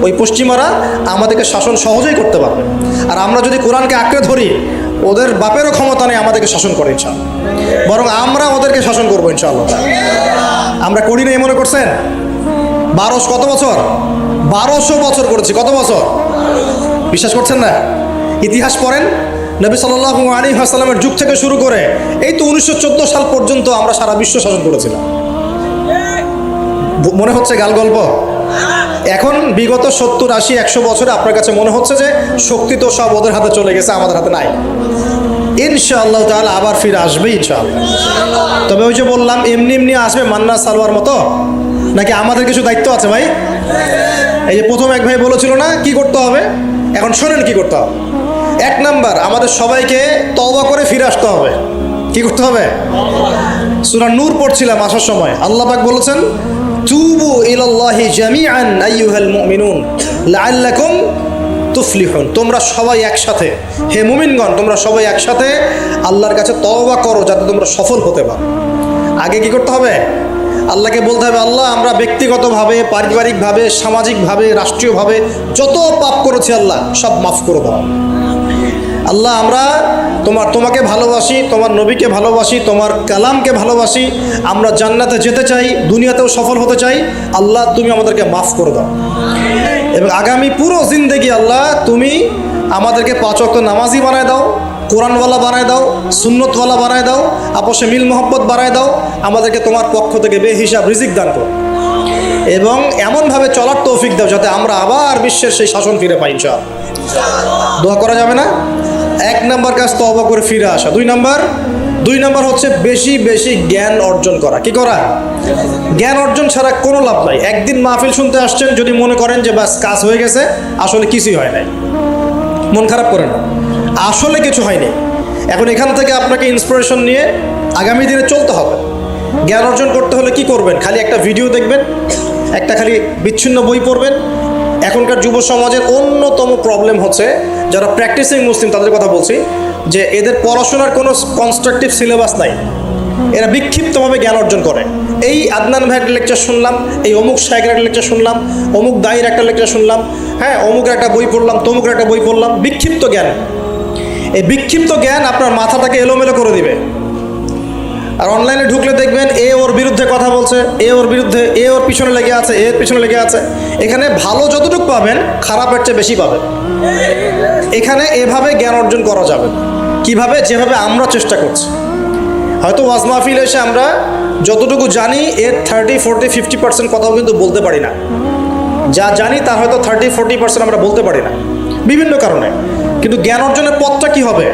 ওই পশ্চিমারা আমাদেরকে শাসন সহজেই করতে পারবে। আর আমরা যদি কোরআনকে আঁকড়ে ধরি, ওদের বাপেরও ক্ষমতা নেই আমাদেরকে শাসন করে ইনশাআল্লাহ, বরং আমরা ওদেরকে শাসন করবো ইনশাআল্লাহ। আমরা করি নাই মনে করছেন? 1200 কত বছর? 1200 বছর করেছি। কত বছর? বিশ্বাস করছেন না? ইতিহাস পড়েন, নবী সাল্লাল্লাহু আলাইহি ওয়াসাল্লামের যুগ থেকে শুরু করে এই তো 1914 সাল পর্যন্ত আমরা সারা বিশ্ব শাসন করেছিলাম। মনে হচ্ছে গাল গল্প? এখন বিগত 70, 80, 100 বছরে আপনার কাছে মনে হচ্ছে যে শক্তি তো সব ওদের হাতে চলে গেছে, আমাদের হাতে নাই। ইনশাআল্লাহ তাআলা আবার ফিরে আসবে ইনশাআল্লাহ। তবে ওই যে বললাম, এমনি এমনি আসবে মান্না সালোয়ার মতো, নাকি আমাদের কিছু দায়িত্ব আছে ভাই? এই যে প্রথম এক ভাই বলেছিল না কি করতে হবে, এখন শোনেন কি করতে হবে। 1 নাম্বার, আমাদের সবাইকে তওবা করে ফিরে আসতে হবে। কি করতে হবে? সূরা নূর পড়ছিলাম আসার সময়, আল্লাহ পাক বলেছেন, তুবু ইলাল্লাহি জামিআন আইয়ুহাল মুমিনুন লাআল্লাকুম তুফলিহুন। তোমরা সবাই একসাথে, হে মুমিনগণ, তোমরা সবাই একসাথে আল্লাহর কাছে তওবা করো যাতে তোমরা সফল হতে পারো। আগে কি করতে হবে? আল্লাহকে বলতে হবে, আল্লাহ আমরা ব্যক্তিগতভাবে, পারিবারিকভাবে, সামাজিকভাবে, রাষ্ট্রীয়ভাবে যত পাপ করেছি আল্লাহ সব মাফ করে দাও। আল্লাহ আমরা তোমাকে ভালোবাসি, তোমার নবীকে ভালোবাসি, তোমার কালামকে ভালোবাসি, আমরা জান্নাতে যেতে চাই, দুনিয়াতেও সফল হতে চাই। আল্লাহ তুমি আমাদেরকে মাফ করে দাও, এবং আগামী পুরো জিন্দেগি আল্লাহ তুমি আমাদেরকে 5 ওয়াক্ত নামাজি বানায় দাও, কোরআনওয়ালা বানায় দাও, সুন্নতওয়ালা বানায় দাও, আপসে মিল মোহব্বত বানায় দাও, আমাদেরকে তোমার পক্ষ থেকে বেহিসাব রিজিক দান করো, এবং এমনভাবে চলার তৌফিক দাও যাতে আমরা আবার বিশ্বের সেই শাসন ফিরে পাই ইনশাআল্লাহ। দোয়া করা যাবে না? 1 নাম্বার কাজ তওবা করে ফিরে আসা। 2 নাম্বার হচ্ছে বেশি বেশি জ্ঞান অর্জন করা। কি করা? জ্ঞান অর্জন ছাড়া কোনো লাভ নাই। একদিন মাহফিল শুনতে আসছেন, যদি মনে করেন যে বাস কাজ হয়ে গেছে, আসলে কিছুই হয় নাই, মন খারাপ করেন না, আসলে কিছু হয়নি। এখন এখান থেকে আপনাকে ইন্সপিরেশন নিয়ে আগামী দিনে চলতে হবে। জ্ঞান অর্জন করতে হলে কি করবেন? খালি একটা ভিডিও দেখবেন, একটা খালি বিচ্ছিন্ন বই পড়বেন। এখনকার যুব সমাজের অন্যতম প্রবলেম হচ্ছে, যারা প্র্যাকটিসিং মুসলিম তাদের কথা বলছি, যে এদের পড়াশোনার কোনো কনস্ট্রাকটিভ সিলেবাস নাই, এরা বিক্ষিপ্তভাবে জ্ঞান অর্জন করে। এই আদনান ভাইয়ের লেকচার শুনলাম, এই অমুক শায়েখের একটা লেকচার শুনলাম, অমুক দায়ের একটা লেকচার শুনলাম, হ্যাঁ অমুকের একটা বই পড়লাম, তমুকের একটা বই পড়লাম, বিক্ষিপ্ত জ্ঞান। এই বিক্ষিপ্ত জ্ঞান আপনার মাথাটাকে এলোমেলো করে দিবে। আর অনলাইনে ঢুকলে দেখবেন এ ওর বিরুদ্ধে কথা বলছে, এ ওর বিরুদ্ধে, এ ওর পিছনে লেগে আছে, এর পিছনে লেগে আছে। এখানে ভালো যতটুকু পাবেন, খারাপের চেয়ে বেশি পাবেন। এখানে এভাবে জ্ঞান অর্জন করা যাবে। কিভাবে? যেভাবে আমরা চেষ্টা করছি। হয়তো ওয়াজ মাহফিল এসে আমরা যতটুকু জানি এর 30, 40, 50% কথাও কিন্তু বলতে পারি না। যা জানি তার হয়তো 30, 40% আমরা বলতে পারি না বিভিন্ন কারণে। কিন্তু জ্ঞান অর্জনের পথটা কি হবে?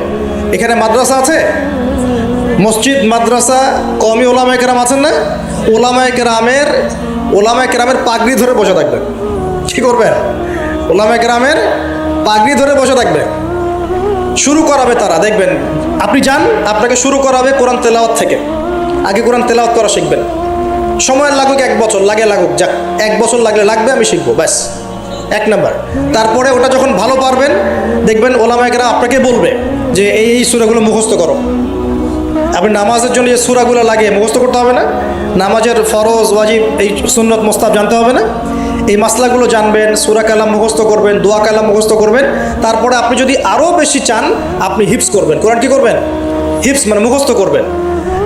এখানে মাদ্রাসা আছে, মসজিদ, মাদ্রাসা, কওমি ওলামায়ে কেরাম আছেন না? ওলামায়ে কেরামের পাগড়ি ধরে বসে থাকবেন। কি করবেন? ওলামায়ে কেরামের পাগড়ি ধরে বসে থাকবেন। শুরু করাবে তারা, দেখবেন আপনি যান, আপনাকে শুরু করাবে কোরআন তেলাওয়াত থেকে। আগে কোরআন তেলাওয়াত করা শিখবেন। সময় লাগুক 1 বছর, লাগুক, যাক 1 বছর লাগবে, আমি শিখবো, ব্যাস 1 নাম্বার। তারপরে ওটা যখন ভালো পারবেন, দেখবেন ওলামায়ে কেরাম আপনাকে বলবে যে এই সূরাগুলো মুখস্থ করো। আপনি নামাজের জন্য যে সূরাগুলো লাগে মুখস্থ করতে হবে না? নামাজের ফরজ, ওয়াজিব, এই সুন্নত, মুস্তাহাব জানতে হবে না? এই মাসলাগুলো জানবেন, সূরা কালাম মুখস্থ করবেন, দোয়া কালাম মুখস্থ করবেন। তারপরে আপনি যদি আরও বেশি চান, আপনি হিফজ করবেন। কোরআন কি করবেন? হিফজ মানে মুখস্থ করবেন।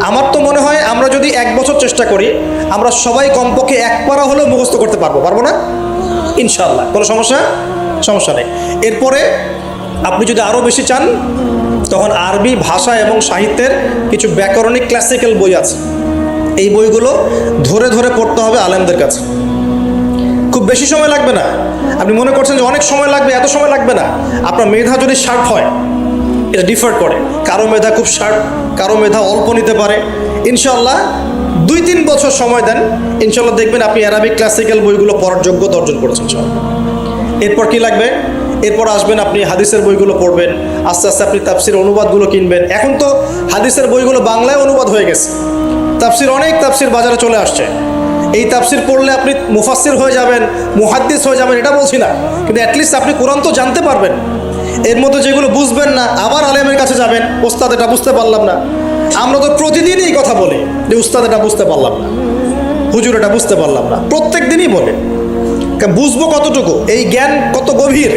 আমার তো মনে হয় আমরা যদি 1 বছর চেষ্টা করি, আমরা সবাই কমপক্ষে 1 পারা হলেও মুখস্থ করতে পারবো না? ইনশাআল্লাহ। কোনো সমস্যা নেই। এরপরে আপনি যদি আরও বেশি চান, তখন আরবি ভাষা এবং সাহিত্যের কিছু ব্যাকরণিক ক্লাসিক্যাল বই আছে। এই বইগুলো ধরে ধরে পড়তে হবে আলেমদের কাছে। খুব বেশি সময় লাগবে না। আপনি মনে করছেন যে অনেক সময় লাগবে, এত সময় লাগবে না। আপনার মেধা যদি শার্প হয়, এটা ডিফার করে। কারো মেধা খুব শার্প, কারো মেধা অল্প নিতে পারে। ইনশাআল্লাহ 2-3 বছর সময় দেন, ইনশাআল্লাহ দেখবেন আপনি অ্যারাবিক ক্লাসিক্যাল বইগুলো পড়ার যোগ্যতা অর্জন করেছেন। এরপর কি লাগবে? এরপর আসবেন আপনি হাদিসের বইগুলো পড়বেন, আস্তে আস্তে আপনি তাফসির অনুবাদগুলো কিনবেন। এখন তো হাদিসের বইগুলো বাংলায় অনুবাদ হয়ে গেছে। অনেক তাফসির বাজারে চলে আসছে। এই তাফসির পড়লে আপনি মুফাসসির হয়ে যাবেন, মুহাদ্দিস হয়ে যাবেন, এটা বলছি না, কিন্তু অ্যাটলিস্ট আপনি কোরআন তো জানতে পারবেন। এর মধ্যে যেগুলো বুঝবেন না, আবার আলেমের কাছে যাবেন, ওস্তাদ এটা বুঝতে পারলাম না। আমরা তো প্রতিদিনই এই কথা বলি যে উস্তাদ এটা বুঝতে পারলাম না, হুজুর এটা বুঝতে পারলাম না, প্রত্যেক দিনই বলে। বুঝবো কতটুকু, এই জ্ঞান কত গভীর,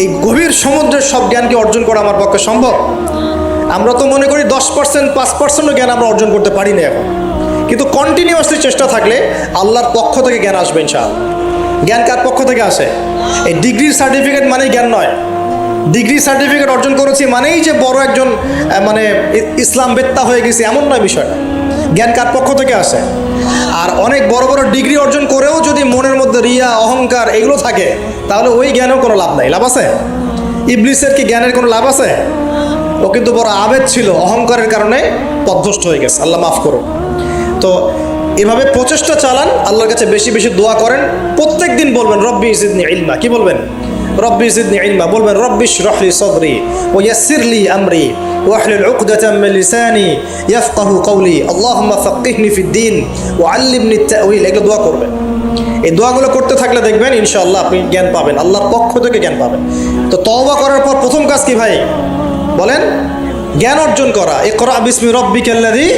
এই গভীর সমুদ্রের সব জ্ঞানকে অর্জন করা আমার পক্ষে সম্ভব? আমরা তো মনে করি 10% 5%ও জ্ঞান আমরা অর্জন করতে পারি না এখন, কিন্তু কন্টিনিউয়াসলি চেষ্টা থাকলে আল্লাহর পক্ষ থেকে জ্ঞান আসবে ইনশাআল্লাহ। জ্ঞান কার পক্ষ থেকে আসে? এই ডিগ্রির সার্টিফিকেট মানেই জ্ঞান নয়। ডিগ্রি সার্টিফিকেট অর্জন করেছি মানেই যে বড় একজন মানে ইসলাম বেত্তা হয়ে গেছি এমন নয় বিষয়টা। জ্ঞান কার পক্ষ থেকে আসে? আর অনেক বড় বড় ডিগ্রি অর্জন করেও যদি মনের মধ্যে রিয়া, অহংকার এগুলো থাকে, তাহলে ওই জ্ঞানেও কোনো লাভ নাই। লাভ আছে? ইবলিসের কি জ্ঞানের কোনো লাভ আছে? ও কিন্তু বড় আবেদ ছিল, অহংকারের কারণে পথভ্রষ্ট হয়ে গেছে, আল্লাহ মাফ করো। তো এভাবে প্রচেষ্টা চালান, আল্লাহর কাছে বেশি বেশি দোয়া করেন। প্রত্যেক দিন বলবেন রব্বি জিদনি ইলমা। কি বলবেন? রব্বি জিদনি ইলমা। বলবেন রব্বি ইশরাহ লি সাদরি ওয়া ইয়াসসির লি আমরি ওয়াহলুল উকদাতাম মিন লিসানি ইয়াফকাহু কওলি আল্লাহুম্মা ফাক্কিহনি ফিদ-দীন ওয়া আল্লিমনি আত-তা'ওয়িল। এগুলো দোয়া করবেন। এই দোয়াগুলো করতে থাকলে দেখবেন ইনশাআল্লাহ আপনি জ্ঞান পাবেন, আল্লাহর পক্ষ থেকে জ্ঞান পাবেন। তো তওবা করার পর প্রথম কাজ কি ভাই বলেন? জ্ঞান অর্জন করা। ইকরা বিসমি রাব্বিকাল্লাযী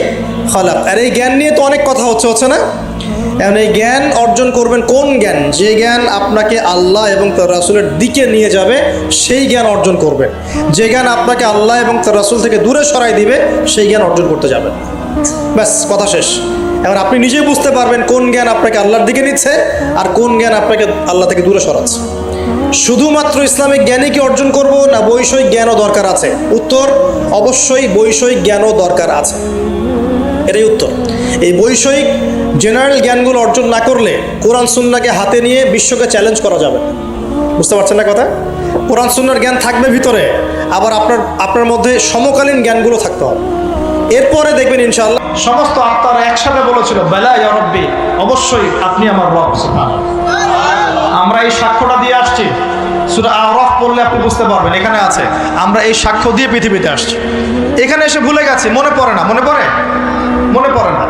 খালাক। আর এই জ্ঞান নিয়ে তো অনেক কথা হচ্ছে না? এখন এই জ্ঞান অর্জন করবেন কোন জ্ঞান? যে জ্ঞান আপনাকে আল্লাহ এবং তার রাসূলের দিকে নিয়ে যাবে সেই জ্ঞান অর্জন করবেন। যে জ্ঞান আপনাকে আল্লাহ এবং তার রাসূল থেকে দূরে সরাই দিবে সেই জ্ঞান অর্জন করতে যাবেন। ব্যাস, কথা শেষ। এখন আপনি নিজেই বুঝতে পারবেন কোন জ্ঞান আপনাকে আল্লাহর দিকে নিচ্ছে আর কোন জ্ঞান আপনাকে আল্লাহ থেকে দূরে সরাচ্ছে। শুধুমাত্র ইসলামিক জ্ঞানই কি অর্জন করব, না বৈষয়িক জ্ঞানও দরকার আছে? উত্তর অবশ্যই বৈষয়িক জ্ঞানও দরকার আছে, এটাই উত্তর। এই বৈষয়িক জেনারেল জ্ঞানগুলো অর্জন না করলে কোরআন সুন্নাহকে হাতে নিয়ে বিশ্বকে চ্যালেঞ্জ করা যাবে। বুঝতে পারছেন না কথা? কোরআন সুন্নাহর জ্ঞান থাকবে ভিতরে, আবার আপনার মধ্যে সমকালীন জ্ঞানগুলো থাকতে হবে। এরপরে দেখবেন ইনশাআল্লাহ সমস্ত আত্মারা একসাথে বলেছিল বেলা ইয়া রব্বি, অবশ্যই আপনি আমার রব। আমরা এই সাক্ষ্যটা দিয়ে আসছি। সূরা আরাফ পড়লে আপনি বুঝতে পারবেন, এখানে আছে আমরা এই সাক্ষ্য দিয়ে পৃথিবীতে আসছি। এখানে এসে ভুলে গেছি, মনে পড়ে না। মনে পড়ে না।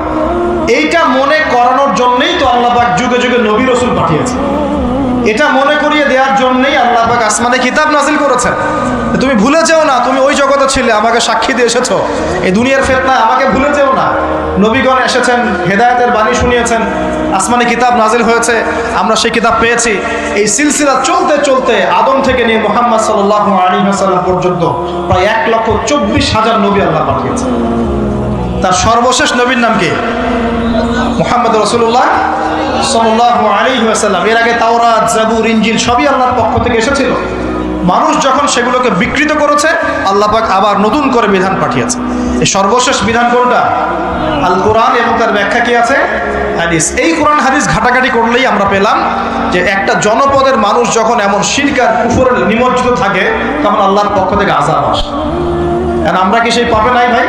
এইটা মনে করানোর জন্যই তো আল্লাহ পাক যুগে যুগে নবী রাসূল পাঠিয়েছেন। এটা মনে করিয়ে দেওয়ার জন্যই আল্লাহ পাক আসমানে কিতাব নাজিল করেছেন। তুমি ভুলে যেও না, তুমি ওই জগতে ছিলে, আমাকে সাক্ষী দিয়ে এসেছো। এই দুনিয়ার ফিতনায় আমাকে ভুলে যেও না। নবীগণ এসেছেন, হেদায়েতের বাণী শুনিয়েছেন, আসমানে কিতাব নাজিল হয়েছে, আমরা সেই কিতাব পেয়েছি। এই সিলসিলা চলতে চলতে আদম থেকে নিয়ে মুহাম্মদ সাল্লাল্লাহু আলাইহি ওয়াসাল্লাম পর্যন্ত প্রায় 1,24,000 নবী আল্লাহ পাঠিয়েছেন। তার সর্বশেষ নবীর নাম কি? মুহাম্মদ রাসূলুল্লাহ সাল্লাল্লাহু আলাইহি ওয়াসাল্লাম। এর আগে তাওরাত, জাবুর, ইনজিল সবই আল্লাহর পক্ষ থেকে এসেছিল। মানুষ যখন সেগুলোকে বিকৃত করেছে, আল্লাহ পাক আবার নতুন করে বিধান পাঠিয়েছে। এই সর্বশেষ বিধান কোনটা? আল কোরআন, এবং তার ব্যাখ্যা কি আছে? হাদিস। এই কোরআন হাদিস ঘাটাঘাটি করলেই আমরা পেলাম যে একটা জনপদের মানুষ যখন এমন শিরক আর কুফরে নিমজ্জিত থাকে, তখন আল্লাহর পক্ষ থেকে আযাব আসে। আর আমরা কি সেই পাপে নাই ভাই?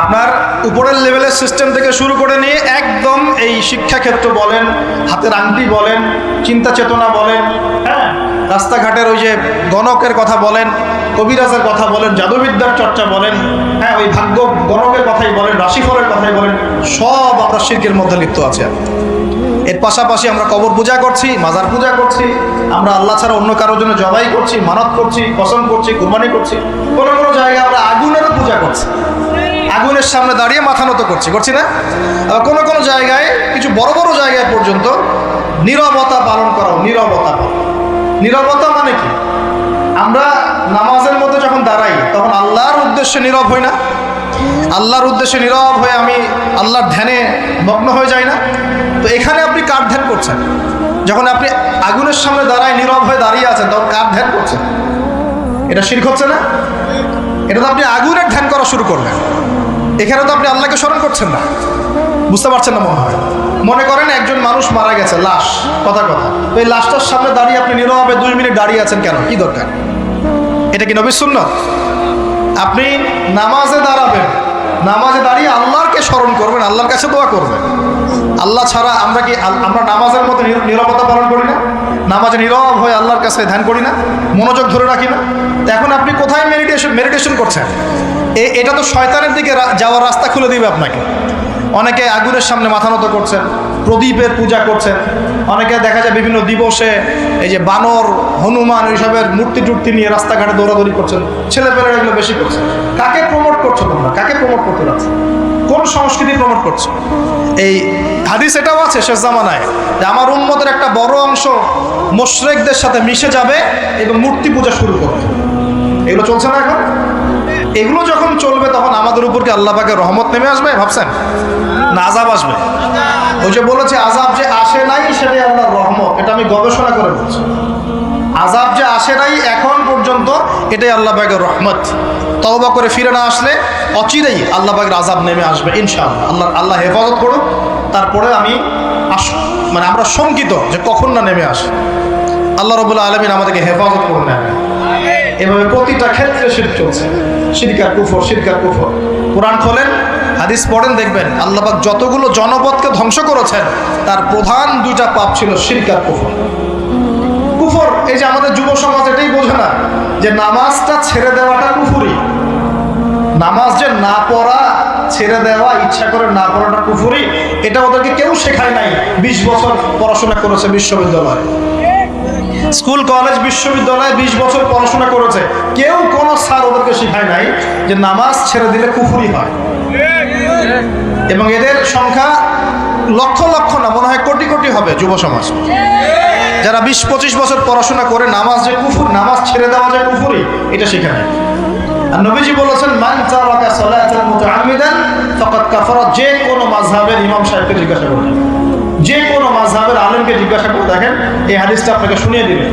আপনার উপরের লেভেলের সিস্টেম থেকে শুরু করে নিয়ে একদম এই শিক্ষাক্ষেত্র বলেন, হাতের আংটি বলেন, চিন্তা চেতনা বলেন, হ্যাঁ, রাস্তাঘাটের ওই যে গণকের কথা বলেন, কবিরাজের কথা বলেন, জাদুবিদ্যার চর্চা বলেন, হ্যাঁ, ওই ভাগ্য গণকের কথাই বলেন, রাশিফলের কথাই বলেন, সব আমরা শিরকের মধ্যে লিপ্ত আছি। এর পাশাপাশি আমরা কবর পূজা করছি, মাজার পূজা করছি, আমরা আল্লাহ ছাড়া অন্য কারোর জন্য জবাই করছি, মানত করছি, কসম করছি, কুরবানি করছি। কোনো কোনো জায়গায় আমরা আগুনেরও পূজা করছি, আগুনের সামনে দাঁড়িয়ে মাথা নত করছি না? আবার কোনো কোনো জায়গায়, কিছু বড় বড় জায়গায় পর্যন্ত নীরবতা পালন করাও। নীরবতা মানে কি? আমরা নামাজের মধ্যে যখন দাঁড়াই তখন আল্লাহর উদ্দেশ্যে নীরব হই না? আল্লাহর উদ্দেশ্যে নীরব হয়ে আমি আল্লাহর ধ্যানে মগ্ন হয়ে যাই না? তো এখানে আপনি কার ধ্যান করছেন? যখন আপনি আগুনের সামনে দাঁড়ায় নীরব হয়ে দাঁড়িয়ে আছেন, তখন কার ধ্যান করছেন? এটা শিরক হচ্ছে না? এটা তো আপনি আগুনের ধ্যান করা শুরু করলেন। এখানে তো আপনি আল্লাহকে স্মরণ করছেন না। বুঝতে পারছেন না মনে হয়? মনে করেন একজন মানুষ মারা গেছে, লাশ, কথা তো এই লাশটার সামনে দাঁড়িয়ে আপনি নীরবে 2 মিনিট দাঁড়িয়ে আছেন কেন? কি দরকার? এটা কি নবীর সুন্নাত? আপনি নামাজে দাঁড়াবেন, নামাজে দাঁড়িয়ে আল্লাহকে স্মরণ করবেন, আল্লাহর কাছে দোয়া করবেন। আল্লাহ ছাড়া আমরা নামাজের মধ্যে নীরবতা পালন করি না? নামাজে নীরব হয়ে আল্লাহর কাছে ধ্যান করি না? মনোযোগ ধরে রাখি না? এখন আপনি কোথায় মেডিটেশন করছেন? এটা তো শয়তানের দিকে যাওয়ার রাস্তা খুলে দিবে আপনাকে। অনেকে আগুনের সামনে মাথা নত করছেন, প্রদীপের পূজা করছেন, অনেকে দেখা যায় বিভিন্ন দিবসে এই যে বানর, হনুমান, এইসবের মূর্তি টুর্তি নিয়ে রাস্তাঘাটে দৌড়াদৌড়ি করছেন। ছেলেপেলেরা এগুলো বেশি করছে। কাকে প্রমোট করছো তোমরা? কাকে প্রমোট করতে যাচ্ছ? কোন সংস্কৃতি প্রমোট করছো? এই হাদিস এটাও আছে শেষ জামানায় যে আমার উম্মতের একটা বড় অংশ মুশরিকদের সাথে মিশে যাবে এবং মূর্তি পূজা শুরু করবে। এগুলো চলছে না এখন? এগুলো যখন চলবে তখন আমাদের উপর কি আল্লাহ পাকের রহমত নেমে আসবে ভাবছেন, না আযাব আসবে? ওই যে বলেছে আযাব যে আসে নাই সেটাই আল্লাহর রহমত, এটা আমি গবেষণা করে বলছি। আযাব যে আসে নাই এখন পর্যন্ত এটাই আল্লাহ পাকের রহমত। তওবা করে ফিরে না আসলে অচিরেই আল্লাহ পাকের আযাব নেমে আসবে ইনশাআল্লাহ। আল্লাহ হেফাজত করুক। তারপরে মানে আমরা শঙ্কিত যে কখন না নেমে আসে। আল্লাহ রাব্বুল আলামিন আমাদেরকে হেফাজত করে নেন। এভাবে প্রতিটা ক্ষেত্রে শিরক চলছে, শিরক আর কুফর, শিরক আর কুফর। কোরআন খোলেন, হাদিস পড়েন, দেখবেন আল্লাহ পাক যতগুলো জনপদকে ধ্বংস করেছেন তার প্রধান দুইটা পাপ ছিল শিরক আর কুফর। কুফর, এই যে আমাদের যুব সমাজ এটাই বোঝে না যে নামাজটা ছেড়ে দেওয়াটা কুফরি। নামাজ যে না পড়া, ছেড়ে দেওয়া, ইচ্ছা করে না পড়াটা কুফরি, এটা ওদেরকে কেউ শেখায় নাই। 20 বছর পড়াশোনা করেছে বিশ্ববিদ্যালয়ে, স্কুল কলেজ বিশ্ববিদ্যালয়ে 20 বছর পড়াশোনা করেছে, কেউ কোনো স্যার ওদেরকে শেখায় নাই যে নামাজ ছেড়ে দিলে কুফরি হয়। এবং এদের সংখ্যা লক্ষ লক্ষ না, মনে হয় কোটি কোটি হবে যুব সমাজ যারা 20-25 বছর পড়াশোনা করে নামাজ যে কুফর, নামাজ ছেড়ে দেওয়া যে কুফরি, এটা শেখায় নাই। আর নবীজি বলেছেন মান তারাকা সালাতান মুতাআম্মিদান ফাকাদ কাফারা। যে কোনো মাযহাবের ইমাম সাহেবকে জিজ্ঞাসা করুন, যে কোনো মাযহাবের আলেমকে জিজ্ঞাসা করে দেখেন, এই হাদিসটা আপনাকে শুনিয়ে দিবেন।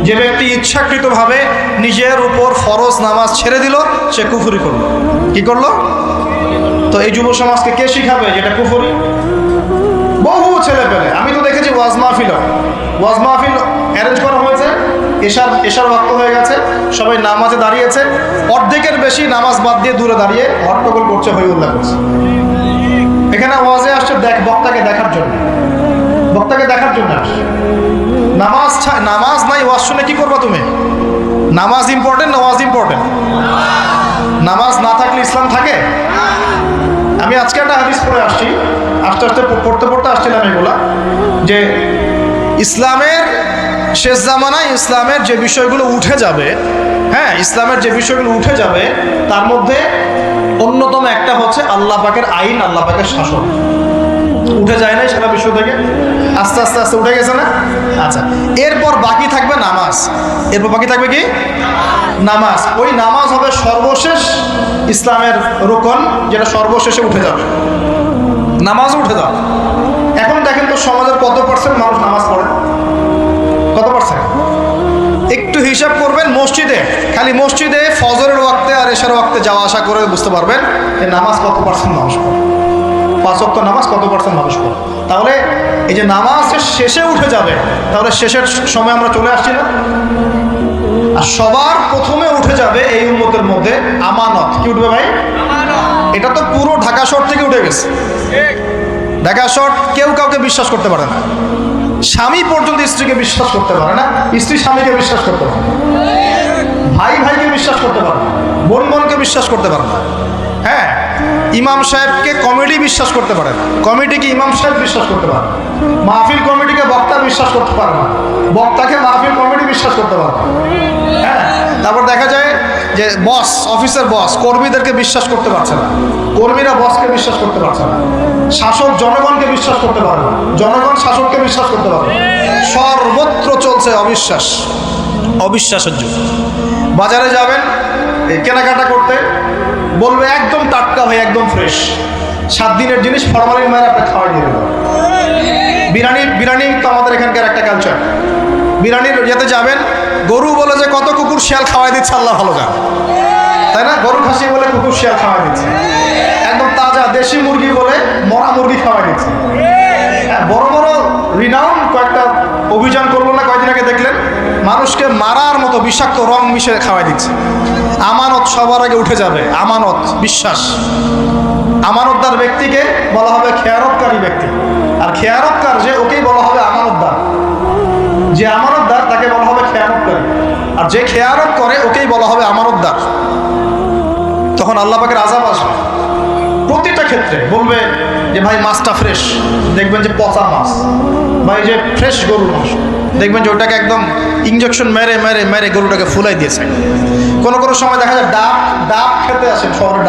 যে ব্যক্তি ইচ্ছাকৃতভাবে নিজের উপর ফরজ নামাজ ছেড়ে দিল সে কুফরি করলো। কি করলো? তো এই যুব সমাজকে কে শিখাবে যেটা কুফরি? বহু ছেলে পেলে আমি তো দেখেছি ওয়াজ মাহফিল অ্যারেঞ্জ করা হয়েছে, এশার ওয়াক্ত হয়ে গেছে, সবাই নামাজে দাঁড়িয়েছে, অর্ধেকের বেশি নামাজ বাদ দিয়ে দূরে দাঁড়িয়ে হট্টগোল করছে, হই উল্লাহ করছে। এখানে ওয়াজে আসছে বক্তাকে দেখার জন্য, আসছে। নামাজ নাই, ওয়াজ শুনে কি করবা তুমি? নামাজ ইম্পর্টেন্ট না ওয়াজ ইম্পর্টেন্ট? নামাজ না থাকলে ইসলাম থাকে? আমি আজকে একটা হাদিস পড়ে আসছি, আস্তে আস্তে পড়তে আসছিলাম এগুলা, যে ইসলামের শেষ জামানায় ইসলামের যে বিষয়গুলো উঠে যাবে, হ্যাঁ, ইসলামের যে বিষয়গুলো উঠে যাবে তার মধ্যে অন্যতম একটা হচ্ছে আল্লাহ পাকের আইন, আল্লাহ পাকের শাসন। উঠে যায় নাই সারা বিশ্ব থেকে? আস্তে আস্তে আস্তে উঠে গেছে না? আচ্ছা, এরপর বাকি থাকবে নামাজ। এরপর বাকি থাকবে কি? নামাজ। ওই নামাজ হবে সর্বশেষ ইসলামের রোকন, যেটা সর্বশেষে উঠে যাবে, নামাজ উঠে যাবে। এখন দেখেন তো সমাজের কত পার্সেন্ট মানুষ নামাজ পড়ে? কত পার্সেন্ট? একটু হিসাব করবেন, মসজিদে, খালি মসজিদে ফজরের ওয়াক্তে আর এশার ওয়াক্তে যাওয়া আসা করে বুঝতে পারবেন যে নামাজ কত পার্সেন্ট মানুষ পড়ে, 5 ওয়াক্ত নামাজ কত পার্সেন্ট মানুষ পড়ে। তাহলে এই যে নামাজ শেষে উঠে যাবে, তাহলে শেষের সময় আমরা চলে আসছি না? আর সবার প্রথমে উঠে যাবে এই উম্মতের মধ্যে আমানত। কি উঠবে ভাই? এটা তো পুরো ঢাকা শহর থেকে উঠে গেছে। ঢাকা শহর কেউ কাউকে বিশ্বাস করতে পারে না, স্বামী পর্যন্ত স্ত্রীকে বিশ্বাস করতে পারে না, স্ত্রী স্বামীকে বিশ্বাস করতে পারে না, ভাই ভাইকে বিশ্বাস করতে পারে না, বোন বোনকে বিশ্বাস করতে পারে না। হ্যাঁ, ইমাম সাহেবকে কমিটি বিশ্বাস করতে পারে না, কমিটিকে ইমাম সাহেব বিশ্বাস করতে পারে না, মাহফিল কমিটিকে বক্তা বিশ্বাস করতে পারে না, বক্তাকে মাহফিল কমিটি বিশ্বাস করতে পারে না। হ্যাঁ, তারপর দেখা যায় যে বস, অফিসের বস কর্মীদেরকে বিশ্বাস করতে পারছে না, কর্মীরা বসকে বিশ্বাস করতে পারছে না, শাসক জনগণকে বিশ্বাস করতে পারে না, জনগণ শাসককে বিশ্বাস করতে পারে না। সর্বত্র চলছে অবিশ্বাসের যুগ। বাজারে যাবেন কেনাকাটা করতে, বলবে একদম টাটকা হয়ে, একদম ফ্রেশ, 7 দিনের জিনিস ফরমালিন মেরে আপনি খাওয়াই দিয়ে দেবেন। বিরিয়ানি তো আমাদের এখানকার একটা কালচার। বিরিয়ানির ইয়েতে যাবেন, গরু বলে যে কত কুকুর শিয়াল খাওয়াই দিচ্ছে আল্লাহ ভালো জানে, তাই না? গরু খাসি বলে কুকুর শিয়াল খাওয়াই দিচ্ছে, একদম তাজা দেশি মুরগি বলে মরা মুরগি খাওয়াই দিচ্ছে। বড় বড় রিনাউন কয়েকটা অভিযান করলো না কয়েকদিন আগে, দেখলেন মানুষকে মারার মতো বিষাক্ত রং মিশে খাওয়াই দিচ্ছে। আমানত সবার আগে উঠে যাবে, আমানত, বিশ্বাস। আমানতদার ব্যক্তিকে বলা হবে খেয়ারতকারী ব্যক্তি, আর খেয়ারতকার যে, ওকেই বলা হবে আমানতদার। যে আমানতদার তাকে বলা হবে খেয়ারতকারী, আর যে খেয়ারত করে ওকেই বলা হবে আমানতদার। তখন আল্লাহ পাকের আযাব আসবে প্রতিটা ক্ষেত্রে। বলবে যে যে ভাই মাছটা ফ্রেশ, দেখবেন যে পচা মাছ, ভাই যে ফ্রেশ গরুর মাংস, দেখবেন যে ওটাকে একদম ইঞ্জেকশন মেরে মেরে মেরে গরুটাকে ফুলাই দিয়েছে। কোনো কোনো সময় দেখা যায় ডাব খেতে আসেন শহরে,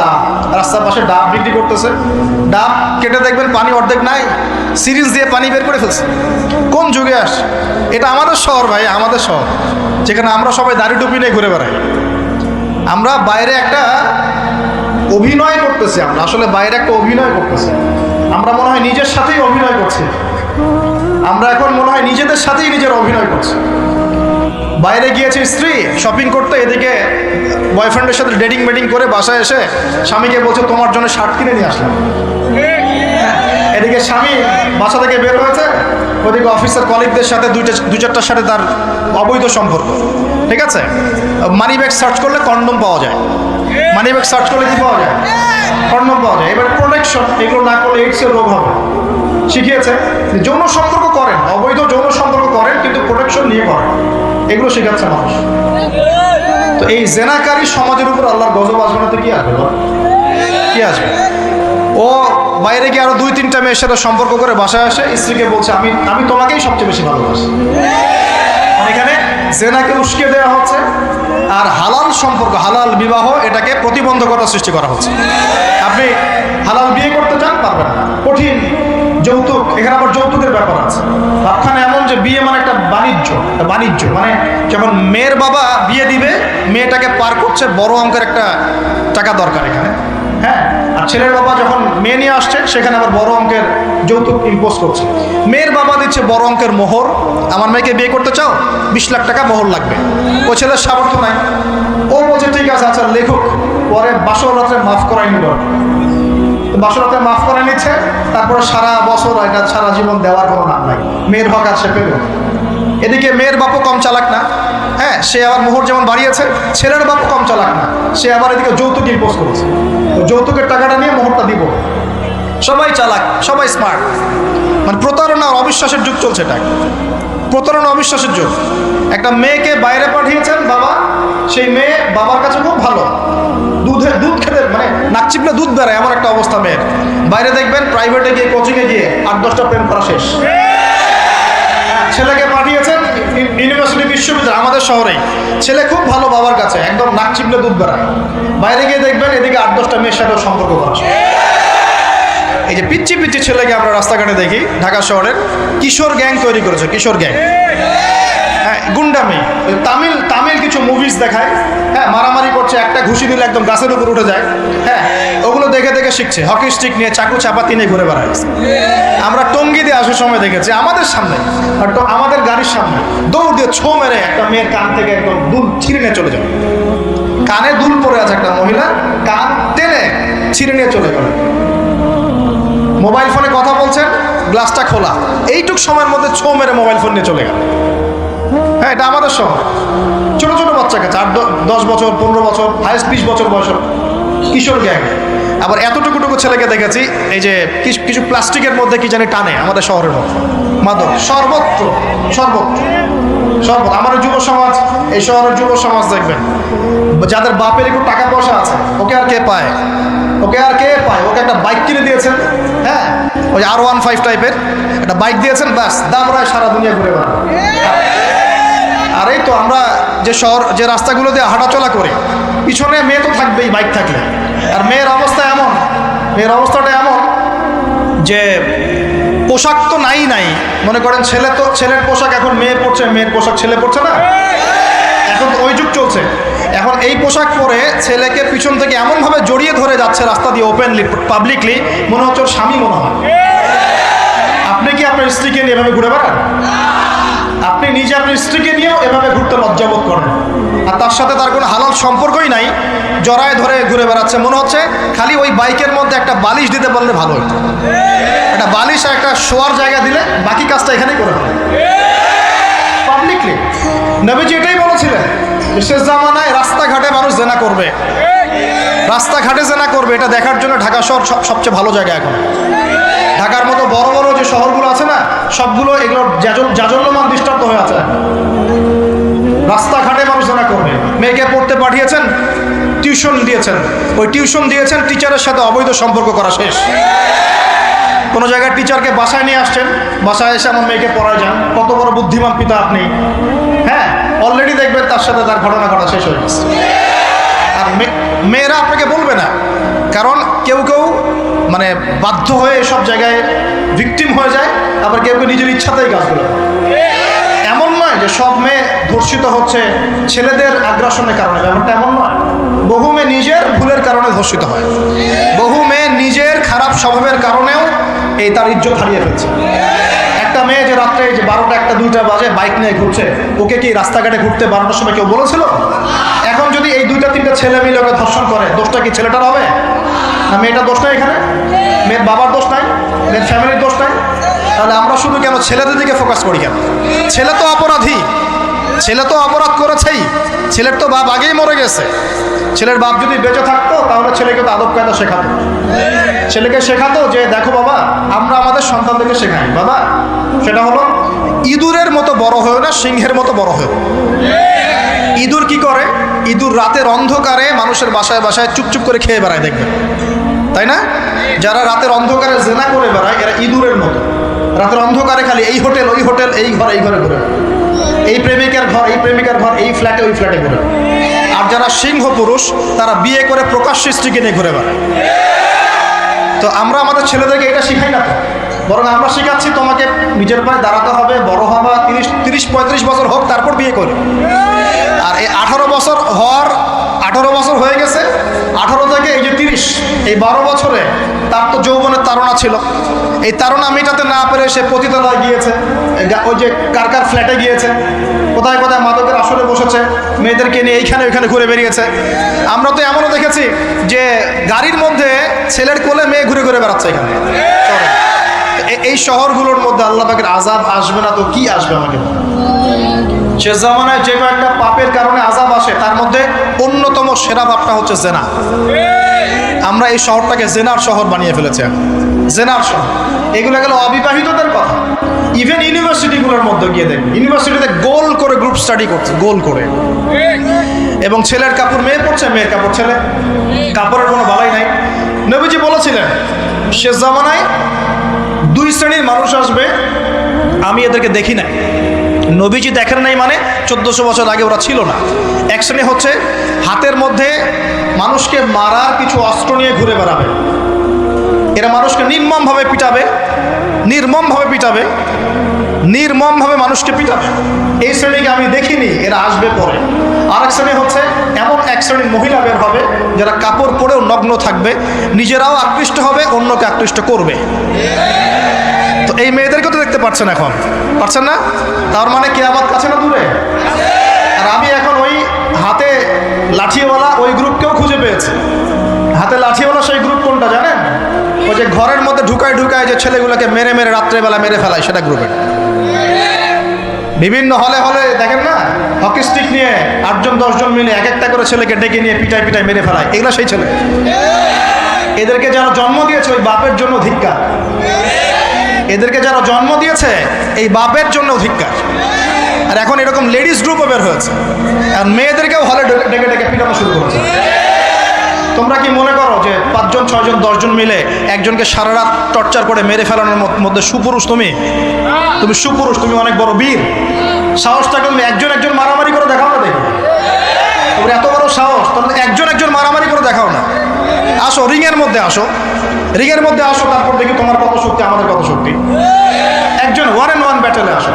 রাস্তার পাশে ডাব বিক্রি করতেছে, ডাব কেটে দেখবেন পানি অর্ধেক নাই, সিরিজ দিয়ে পানি বের করে ফেলছে। কোন যুগে আসে এটা? আমাদের শহর ভাই, আমাদের শহর, যেখানে আমরা সবাই দাড়ি টুপি নিয়ে ঘুরে বেড়াই। আমরা বাইরে একটা অভিনয় করতেছি, আমরা আসলে বাইরে একটা অভিনয় করতেছি। আমরা মনে হয় নিজের সাথেই অভিনয় করছি, আমরা এখন মনে হয় নিজেদের সাথেই নিজের অভিনয় করছি। বাইরে গিয়েছে স্ত্রী শপিং করতে, এদিকে বয়ফ্রেন্ডের সাথে ডেটিং মেটিং করে বাসায় এসে স্বামীকে বলছে তোমার জন্য শার্ট কিনে নিয়ে আসলাম। এদিকে স্বামী বাসা থেকে বের হয়েছে, ওদিকে অফিসের কলিগদের সাথে দু চারটার সাথে তার অবৈধ সম্পর্ক। ঠিক আছে, মানি ব্যাগ সার্চ করলে কন্ডম পাওয়া যায়, মানি ব্যাগ সার্চ করলে কি পাওয়া যায়? কন্ডম পাওয়া যায়। এবার প্রোটেকশন, এগুলো না করলে এইডসের রোগ হবে। শিখিয়েছে যৌন সম্পর্ক করেন, অবৈধ যৌন সম্পর্ক করেন, কিন্তু প্রোটেকশন নিয়ে করেন, এগুলো শেখাচ্ছে মানুষ। তো এই জেনাকারী সমাজের উপর আল্লাহর গজব আসবে না তো কি আসবে? কি আসবে? ও বাইরে গিয়ে আরো 2-3টা মেয়ের সাথে সম্পর্ক করে বাসায় আসে, স্ত্রীকে বলছে আমি তোমাকেই সবচেয়ে বেশি ভালোবাসি। এখানে জেনাকে উস্কে দেওয়া হচ্ছে, আর হালাল সম্পর্ক, হালাল বিবাহ, এটাকে প্রতিবন্ধকতা সৃষ্টি করা হচ্ছে। আপনি হালাল বিয়ে করতে চান, পারবেন না, কঠিন। যৌতুক, এখানে আবার যৌতুকের ব্যাপার আছে। ভাবখানে এমন যে বিয়ে মানে একটা বাণিজ্য, মানে যখন মেয়ের বাবা বিয়ে দিবে, মেয়েটাকে পার করছে বড় অঙ্কের একটা টাকা দরকার এখানে, হ্যাঁ। আর ছেলের বাবা যখন মেয়ে নিয়ে আসছে, সেখানে আবার বড় অঙ্কের যৌতুক ইম্পোজ করছে। মেয়ের বাবা দিচ্ছে বড় অঙ্কের মোহর, আমার মেয়েকে বিয়ে করতে চাও, 20 লাখ টাকা মোহর লাগবে। ও ছেলের সামর্থ্য নাই, ও বলছে ঠিক আছে, আচ্ছা লেখক, পরে বাসর রাত্রে মাফ করাই নিল। বাসর রাত্রে মাফ করাই নিচ্ছে, তারপরে সারা বছর, এটা সারা জীবন দেওয়ার কোনো নাম নাই, মেয়ের হক আর সে পেল। এদিকে মেয়ের বাপও কম চালাক না, হ্যাঁ, সে আবার মোহর যেমন বাড়িয়েছে, ছেলের বাপও কম চালাক না, সে আবার এদিকে যৌতুক ইম্পোজ করেছে। তো যৌতুকের টাকাটা নিয়ে মোহরটা দিব। সবাই চালাক, সবাই স্মার্ট, মানে প্রতারণা আর অবিশ্বাসের যুগ চলছে। এটা প্রতারণা, অবিশ্বাসের যুগ। একটা মেয়েকে বাইরে পাঠিয়েছেন বাবা, সেই মেয়ে বাবার কাছে খুব ভালো, দুধ খেতে মানে নাক চিপলে দুধ বেড়ায়, এমন একটা অবস্থা মেয়ের। বাইরে দেখবেন প্রাইভেটে গিয়ে, কোচিংয়ে গিয়ে 8-10টা প্রেম করা শেষ। ছেলেকে পাঠিয়েছেন ইউনিভার্সিটি, বিশ্ববিদ্যালয়, আমাদের শহরেই, ছেলে খুব ভালো বাবার কাছে, একদম নাক চিপলে দুধ বেড়ায়। বাইরে গিয়ে দেখবেন এদিকে 8-10টা মেয়ের সাথে সম্পর্ক করা। এই যে পিচ্ছি ছেলেকে আমরা রাস্তাঘাটে দেখি, ঢাকা শহরের কিশোর গ্যাং তৈরি করেছে, কিশোর গ্যাং, হ্যাঁ, গুন্ডামি। তামিল কিছু মুভিজ দেখায়, হ্যাঁ, মারামারি করছে, একটা ঘুষি দিলে একদম গাছের উপর উঠে যায়, হ্যাঁ, ওগুলো দেখে দেখে শিখছে। হকি স্টিক নিয়ে, চাকু চাপাতি নিয়ে ঘুরে বেড়ায়। আমরা টঙ্গী দিয়ে আসার সময় দেখেছি, আমাদের সামনে, আমাদের গাড়ির সামনে দৌড় দিয়ে ছো মেরে একটা মেয়ের কান থেকে একদম দুল ছিঁড়ে নিয়ে চলে যাবে। কানে দুল পড়ে আছে একটা মহিলা, কান টেনে ছিঁড়ে নিয়ে চলে গেল। মোবাইল ফোনে কথা বলছেন, গ্লাসটা খোলা, এইটুক সময়ের মধ্যে ছো মেরে মোবাইল ফোন নিয়ে চলে গেল। হ্যাঁ, এটা আমাদের শহর। ছোট ছোট বাচ্চা কাছে 8-10 বছর, 15 বছর, হাইস্ট 20 বছর বয়সের কিশোর গ্যাং। আবার এতটুকু ছেলেকে দেখেছি, এই যে কিছু প্লাস্টিকের মধ্যে কি জানি টানে, আমাদের শহরের মধ্যে মাদক, সর্বত্র। আমাদের যুব সমাজ, এই শহরের যুব সমাজ দেখবেন, যাদের বাপের একটু টাকা পয়সা আছে, ওকে আর কে পায়? ওকে একটা বাইক কিনে দিয়েছেন, হ্যাঁ, ওই R15 টাইপের একটা বাইক দিয়েছেন, ব্যাস দামরায় সারা দুনিয়া ঘুরে বেড়ায়। আর এই তো আমরা যে রাস্তাগুলো দিয়ে হাঁটাচলা করি, পিছনে মেয়ে তো থাকবেই বাইক থাকলে। আর মেয়ের অবস্থাটা এমন যে পোশাক তো নাই, মনে করেন ছেলের পোশাক এখন মেয়ে পরছে, মেয়ের পোশাক ছেলে পরছে না, এখন তো ওই যুগ চলছে। এখন এই পোশাক পরে ছেলেকে পিছন থেকে এমনভাবে জড়িয়ে ধরে যাচ্ছে রাস্তা দিয়ে, ওপেনলি, পাবলিকলি, মনে হচ্ছে ওর স্বামী মনে হয়। আপনি কি আপনার স্ত্রীকে নিয়ে এভাবে ঘুরে বেড়ান? আপনি নিজে আপনার স্ত্রীকে নিয়েও এভাবে ঘুরতে লজ্জাবোধ করেন, আর তার সাথে তার কোনো হালাল সম্পর্কই নাই, জড়ায় ধরে ঘুরে বেড়াচ্ছে। মনে হচ্ছে খালি ওই বাইকের মধ্যে একটা বালিশ দিতে পারলে ভালো হতো, একটা বালিশ আর একটা শোয়ার জায়গা দিলে বাকি কাজটা এখানেই করে হবে পাবলিকলি। নবীজি এটাই বলেছিলেন, শেষ জামানায় রাস্তাঘাটে মানুষ জেনা করবে, এটা দেখার জন্য ঢাকা শহর সবচেয়ে ভালো জায়গা। এখন ঢাকার মতো বড় বড় যে শহরগুলো আছে না, সবগুলো এগুলো জাজল্যমান দৃষ্টান্ত হয়ে আছে। রাস্তাঘাটে মানুষ জেনা করবে। মেয়েকে পড়তে পাঠিয়েছেন, টিউশন দিয়েছেন, টিচারের সাথে অবৈধ সম্পর্ক করা শেষ। কোনো জায়গায় টিচারকে বাসায় নিয়ে আসছেন, বাসায় এসে আমার মেয়েকে পড়ায় যান, কত বড় বুদ্ধিমান পিতা আপনি। হ্যাঁ, অলরেডি দেখবেন তার সাথে তার ঘটনা ঘটা শেষ হয়ে গেছে। আর মেয়েরা আপনাকে বলবে না, কারণ কেউ কেউ মানে বাধ্য হয়ে এসব জায়গায় ভিকটিম হয়ে যায়, আবার কেউ কেউ নিজের ইচ্ছাতেই কাজগুলো। এমন নয় যে সব মেয়ে ধর্ষিত হচ্ছে ছেলেদের আগ্রাসনের কারণে, ব্যাপারটা এমন নয়। বহু মেয়ে নিজের ভুলের কারণে ধর্ষিত হয়, বহু মেয়ে নিজের খারাপ স্বভাবের কারণেও এই তার ইজ্জত হারিয়ে ফেলছে। একটা মেয়ে যে রাত্রে যে 12টা 1টা 2টা বাজে বাইক নিয়ে ঘুরছে, ওকে কি রাস্তাঘাটে ঘুরতে 12টার সময় কেউ বলেছিল? এখন যদি এই 2টা 3টা ছেলে মিলে ওকে ধর্ষণ করে, দোষটা কি ছেলেটার হবে না মেয়েটার দোষ নাই? এখানে মেয়ের বাবার দোষ নাই, মেয়ের ফ্যামিলির দোষ নাই। তাহলে আমরা শুধু কেন ছেলেদের দিকে ফোকাস করি কেন? ছেলে তো অপরাধী, ছেলে তো অপরাধ করেছেই, ছেলের তো বাপ আগেই মরে গেছে। ছেলের বাপ যদি বেঁচে থাকতো তাহলে ছেলেকে তো আদব কায়দা শেখাতো, ছেলেকে শেখাতো যে দেখো বাবা, আমরা আমাদের সন্তানদেরকে শেখাই বাবা, সেটা হলো ইঁদুরের মতো বড় হয়েও না, সিংহের মতো বড় হয়েও। ইঁদুর কি করে? ইঁদুর রাতের অন্ধকারে মানুষের বাসায় বাসায় চুপচুপ করে খেয়ে বেড়ায়, দেখবেন তাই না? যারা রাতের অন্ধকারে জেনা করে বেড়ায় এরা ইঁদুরের মতো, রাতের অন্ধকারে খালি এই হোটেল ওই হোটেল, এই ঘর এই ঘরে ঘুরে, এই প্রেমিকার ঘর এই প্রেমিকার ঘর, এই ফ্ল্যাটে ওই ফ্ল্যাটে ঘুরে। আর যারা সিংহ পুরুষ তারা বিয়ে করে প্রকাশ্য স্ত্রীকে নিয়ে ঘুরে বেড়ায়। তো আমরা আমাদের ছেলেদেরকে এটা শিখাই না তো, বরং আমরা শিখাচ্ছি তোমাকে নিজের পায়ে দাঁড়াতে হবে, বড় হবা, 30-35 বছর হোক তারপর বিয়ে করে। আর এই 18 বছর হওয়ার 18 বছর হয়ে গেছে, 18 থেকে এই যে 30, এই 12 বছরে তার তো যৌবনের তাড়না ছিল, এই তাড়না মেটাতে না পেরে সে পতিতালয়ে গিয়েছে, ওই যে কার ফ্ল্যাটে গিয়েছে, কোথায় কোথায় মাদকের আসরে বসেছে, মেয়েদেরকে নিয়ে এইখানে ওইখানে ঘুরে বেরিয়েছে। আমরা তো এমনও দেখেছি যে গাড়ির মধ্যে ছেলের কোলে মেয়ে ঘুরে ঘুরে বেড়াচ্ছে এখানে। এই শহরগুলোর মধ্যে আল্লাহ পাকের আযাব আসবে না তো কি আসবে আমাকে? সে জামানায় যে কয়েকটা পাপের কারণে আযাব আসে তার মধ্যে অন্যতম সেরা পাপটা হচ্ছে জেনা। আমরা এই শহরটাকে জেনার শহর বানিয়ে ফেলেছি, জেনার শহর। এগুলো গেল অবিবাহিতদের কথা। ইভেন ইউনিভার্সিটিগুলোর মধ্যে গিয়ে দেখবেন, ইউনিভার্সিটিতে গোল করে গ্রুপ স্টাডি করছে, গোল করে, এবং ছেলের কাপড় মেয়ে পড়ছে, মেয়ের কাপড় ছেলে, কাপড়ের কোনো বালাই নাই। নবীজি বলেছিলেন শেষ জামানায় 2 শ্রেণীর মানুষ আসবে, আমি এদেরকে দেখি নাই। নবীজি দেখেন নাই মানে 1400 বছর আগে ওরা ছিল না। এক শ্রেণী হচ্ছে হাতের মধ্যে মানুষকে মারার কিছু অস্ত্র নিয়ে ঘুরে বেড়াবে, এরা মানুষকে নির্মমভাবে পিটাবে, নির্মমভাবে পিটাবে, নির্মমভাবে মানুষকে পিটাবে। এই শ্রেণীকে আমি দেখিনি, এরা আসবে পরে। আরেক শ্রেণী হচ্ছে এমন এক শ্রেণীর মহিলা বের হবে যারা কাপড় পরেও নগ্ন থাকবে, নিজেরাও আকৃষ্ট হবে, অন্যকে আকৃষ্ট করবে। তো এই মেয়েদেরকে তো দেখতে পাচ্ছেন, এখন পাচ্ছেন না, তার মানে কিয়ামত কাছে না দূরে? আর আমি এখন ওই হাতে লাঠিওয়ালা ওই গ্রুপকেও খুঁজে পেয়েছি। হাতে লাঠিওয়ালা সেই গ্রুপ কোনটা জানেন? ওই যে ঘরের মধ্যে ঢুকায় ঢুকায় যে ছেলেগুলোকে মেরে মেরে রাত্রেবেলা মেরে ফেলায়, সেটা গ্রুপের। বিভিন্ন হলে হলে দেখেন না, হকি স্টিক নিয়ে 8জন 10জন মিলে এক একটা করে ছেলেকে ডেকে নিয়ে পিটায় পিটায় মেরে ফেলায়, এগুলো সেই ছেলে। এদেরকে যারা জন্ম দিয়েছে ওই বাপের জন্য ধিক্কার, এদেরকে যারা জন্ম দিয়েছে এই বাপের জন্য ধিক্কার। আর এখন এরকম লেডিস গ্রুপও বের হয়েছে, আর মেয়েদেরকেও হলে ডেকে ডেকে পিটানো শুরু করেছে। তোমরা কি মনে করো যে 5জন 6জন 10জন মিলে একজনকে সারা রাত টর্চার করে মেরে ফেলানোর মধ্যে সুপুরুষ? তুমি সুপুরুষ, তুমি অনেক বড় বীর। সাহস থাকলে তুমি একজন একজন মারামারি করে দেখাও না, দেখো তোমার এত বড় সাহস, তাহলে একজন একজন মারামারি করে দেখাও না। আসো রিংয়ের মধ্যে, আসো রিংয়ের মধ্যে আসো, তারপর দেখি তোমার কত শক্তি আমাদের কত শক্তি। একজন 1-on-1 ব্যাটেলে আসো,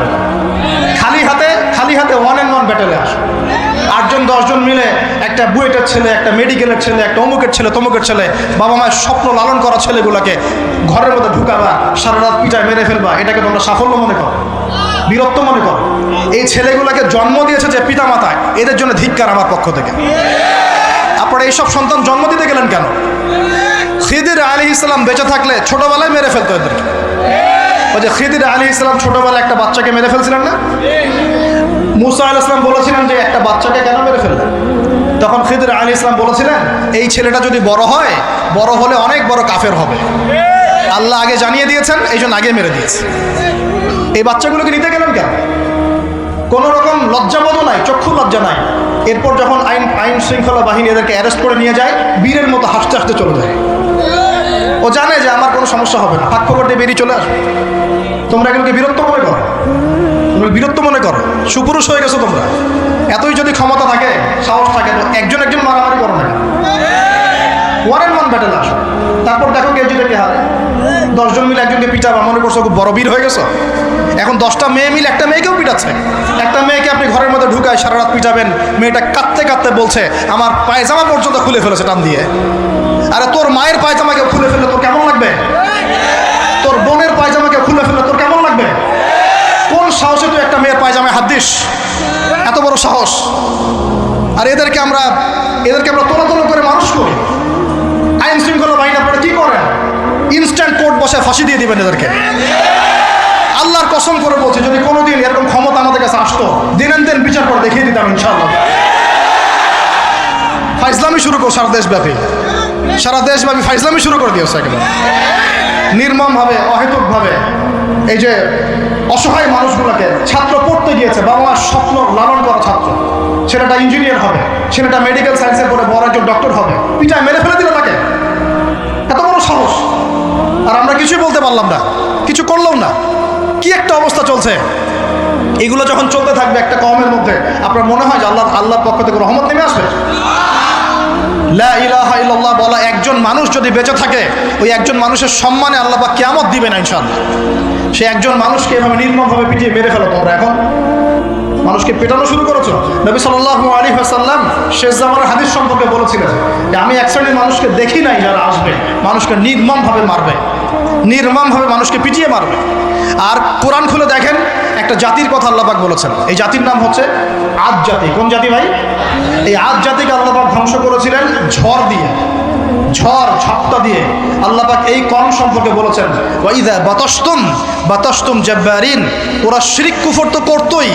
খালি হাতে 1-on-1 ব্যাটেলে আসো। 8জন 10জন মিলে একটা বুয়েটের ছেলে, একটা মেডিকেলের ছেলে, একটা অমুকের ছেলে, তমুকের ছেলে, বাবা মায়ের স্বপ্ন লালন করা ছেলেগুলোকে ঘরের মধ্যে ঢুকাবা, সারা রাত পিটায় মেরে ফেলবা, এটাকে তোমরা সাফল্য মনে করো, বীরত্ব মনে করো? এই ছেলেগুলোকে জন্ম দিয়েছে যে পিতা মাতায়, এদের জন্য ধিক্কার আমার পক্ষ থেকে। আপনারা এইসব সন্তান জন্ম দিতে গেলেন কেন? খিদির আলাইহিস সালাম বেঁচে থাকলে ছোটবেলায় মেরে ফেলতো এদেরকে। ওই যে খিদির আলাইহিস সালাম ছোটবেলায় একটা বাচ্চাকে মেরে ফেলছিলেন না? মুসা আলাইহিস সালাম বলেছিলেন যে একটা বাচ্চাকে কেন মেরে ফেললেন? তখন খিদির আলাইহিস সালাম বলেছিলেন এই ছেলেটা যদি বড় হয়, বড় হলে অনেক বড় কাফের হবে। আল্লাহ আগে জানিয়ে দিয়েছেন, এই জন্য আগে মেরে দিয়েছে। এই বাচ্চাগুলোকে নিতে গেলেন কেন? কোনো রকম লজ্জাবোধও নাই, চক্ষু লজ্জা নাই। এরপর যখন আইন শৃঙ্খলা বাহিনী এদেরকে অ্যারেস্ট করে নিয়ে যায়, বীরের মতো হাসতে হাসতে চলে যায়। ও জানে যে আমার কোনো সমস্যা হবে না, ফাঁক খবর দিয়ে বেরিয়ে চলে আসবে। তোমরা এগুলোকে বিরক্ত মনে করো, তোমরা বিরক্ত মনে করো, সুপুরুষ হয়ে গেছো তোমরা। এতই যদি ক্ষমতা থাকে, সাহস থাকে, তো একজন মারামারি করো না, 1-on-1 ব্যাটেল আসো। তারপর দেখো কে জিতে কে হারে। 10 জন মিলে একজনকে পিটাবা, মনে করছো খুব বড় বীর হয়ে গেছো। এখন 10টা মেয়ে মিলে একটা মেয়েকেও পিটাচ্ছে। একটা মেয়েকে আপনি ঘরের মধ্যে ঢুকায় সারা রাত পিটাবেন, মেয়েটা কাঁদতে কাঁদতে বলছে আমার পায়জামা পর্যন্ত খুলে ফেলেছে টান দিয়ে। আরে তোর মায়ের পায়জামাকে খুলে ফেললে তোর কেমন লাগবে? তোর বোনের পায়জামাকে খুলে ফেললে তোর কেমন লাগবে? কোন সাহসে তুই একটা মেয়ের পায়জামায় হাত দিস? এত বড় সাহস! আর এদেরকে আমরা তোলা করে মানুষ করি। আইন শৃঙ্খলা বাহিনী আপনারা কি করেন? ইনস্ট্যান্ট কোর্ট বসে ফাঁসি দিয়ে দিবেন এদেরকে। আল্লাহর কসম করে বলছি, যদি কোনোদিন এরকম ক্ষমতা আমাদের কাছে আসতো, দিন বিচার করে দেখিয়ে দিতাম ইনশাআল্লাহ। ফাইজলামি শুরু কর সারা দেশব্যাপী ফাইজলামি শুরু করে দিয়েছে একেবারে নির্মমভাবে, অহেতুকভাবে। এই যে অসহায় মানুষগুলোকে, ছাত্র পড়তে গিয়েছে, বাবা মার স্বপ্ন লালন করা ছাত্র, ছেলেটা ইঞ্জিনিয়ার হবে, ছেলেটা মেডিকেল সায়েন্সে পড়ে বড় একজন ডক্টর হবে, পিটায় মেরে ফেলে দিল তাকে। এত বড় সাহস! আর আমরা কিছুই বলতে পারলাম না, কিছু করলাম না। কি একটা অবস্থা চলছে! এগুলো যখন চলতে থাকবে একটা কওমের মধ্যে, আপনার মনে হয় যে আল্লাহর পক্ষ থেকে রহমত নেমে আসবে? লা ইলাহা ইল্লাল্লাহ বলা একজন মানুষ যদি বেঁচে থাকে, ওই একজন মানুষের সম্মানে আল্লাহ পাক কিয়ামত দিবেন ইনশাআল্লাহ। সে একজন মানুষকে এভাবে নির্মমভাবে পিটিয়ে মেরে ফেলো তোমরা। এখন মানুষকে পেটানো শুরু করেছো। নবী সাল্লাল্লাহু আলাইহি ওয়াসাল্লাম শেষ জামানার হাদিস সম্পর্কে বলেছিলেন যে আমি এক শ্রেণীর মানুষকে দেখি নাই যারা আসবে, মানুষকে নির্মমভাবে মারবে, নির্মমভাবে মানুষকে পিটিয়ে মারবে। আর কোরআন খুলে দেখেন, একটা জাতির কথা আল্লাহ পাক বলেছেন। এই জাতির নাম হচ্ছে আদ জাতি। কোন জাতি ভাই? এই আদ জাতিকে আল্লাহ পাক ধ্বংস করেছিলেন ঝড় দিয়ে, ঝাপটা দিয়ে। আল্লাহ পাক এই কওম সম্পর্কে বলেছেন ওয়াইদা বাতাসতুম জাব্বারিন। ওরা শিরক কুফর তো করতোই,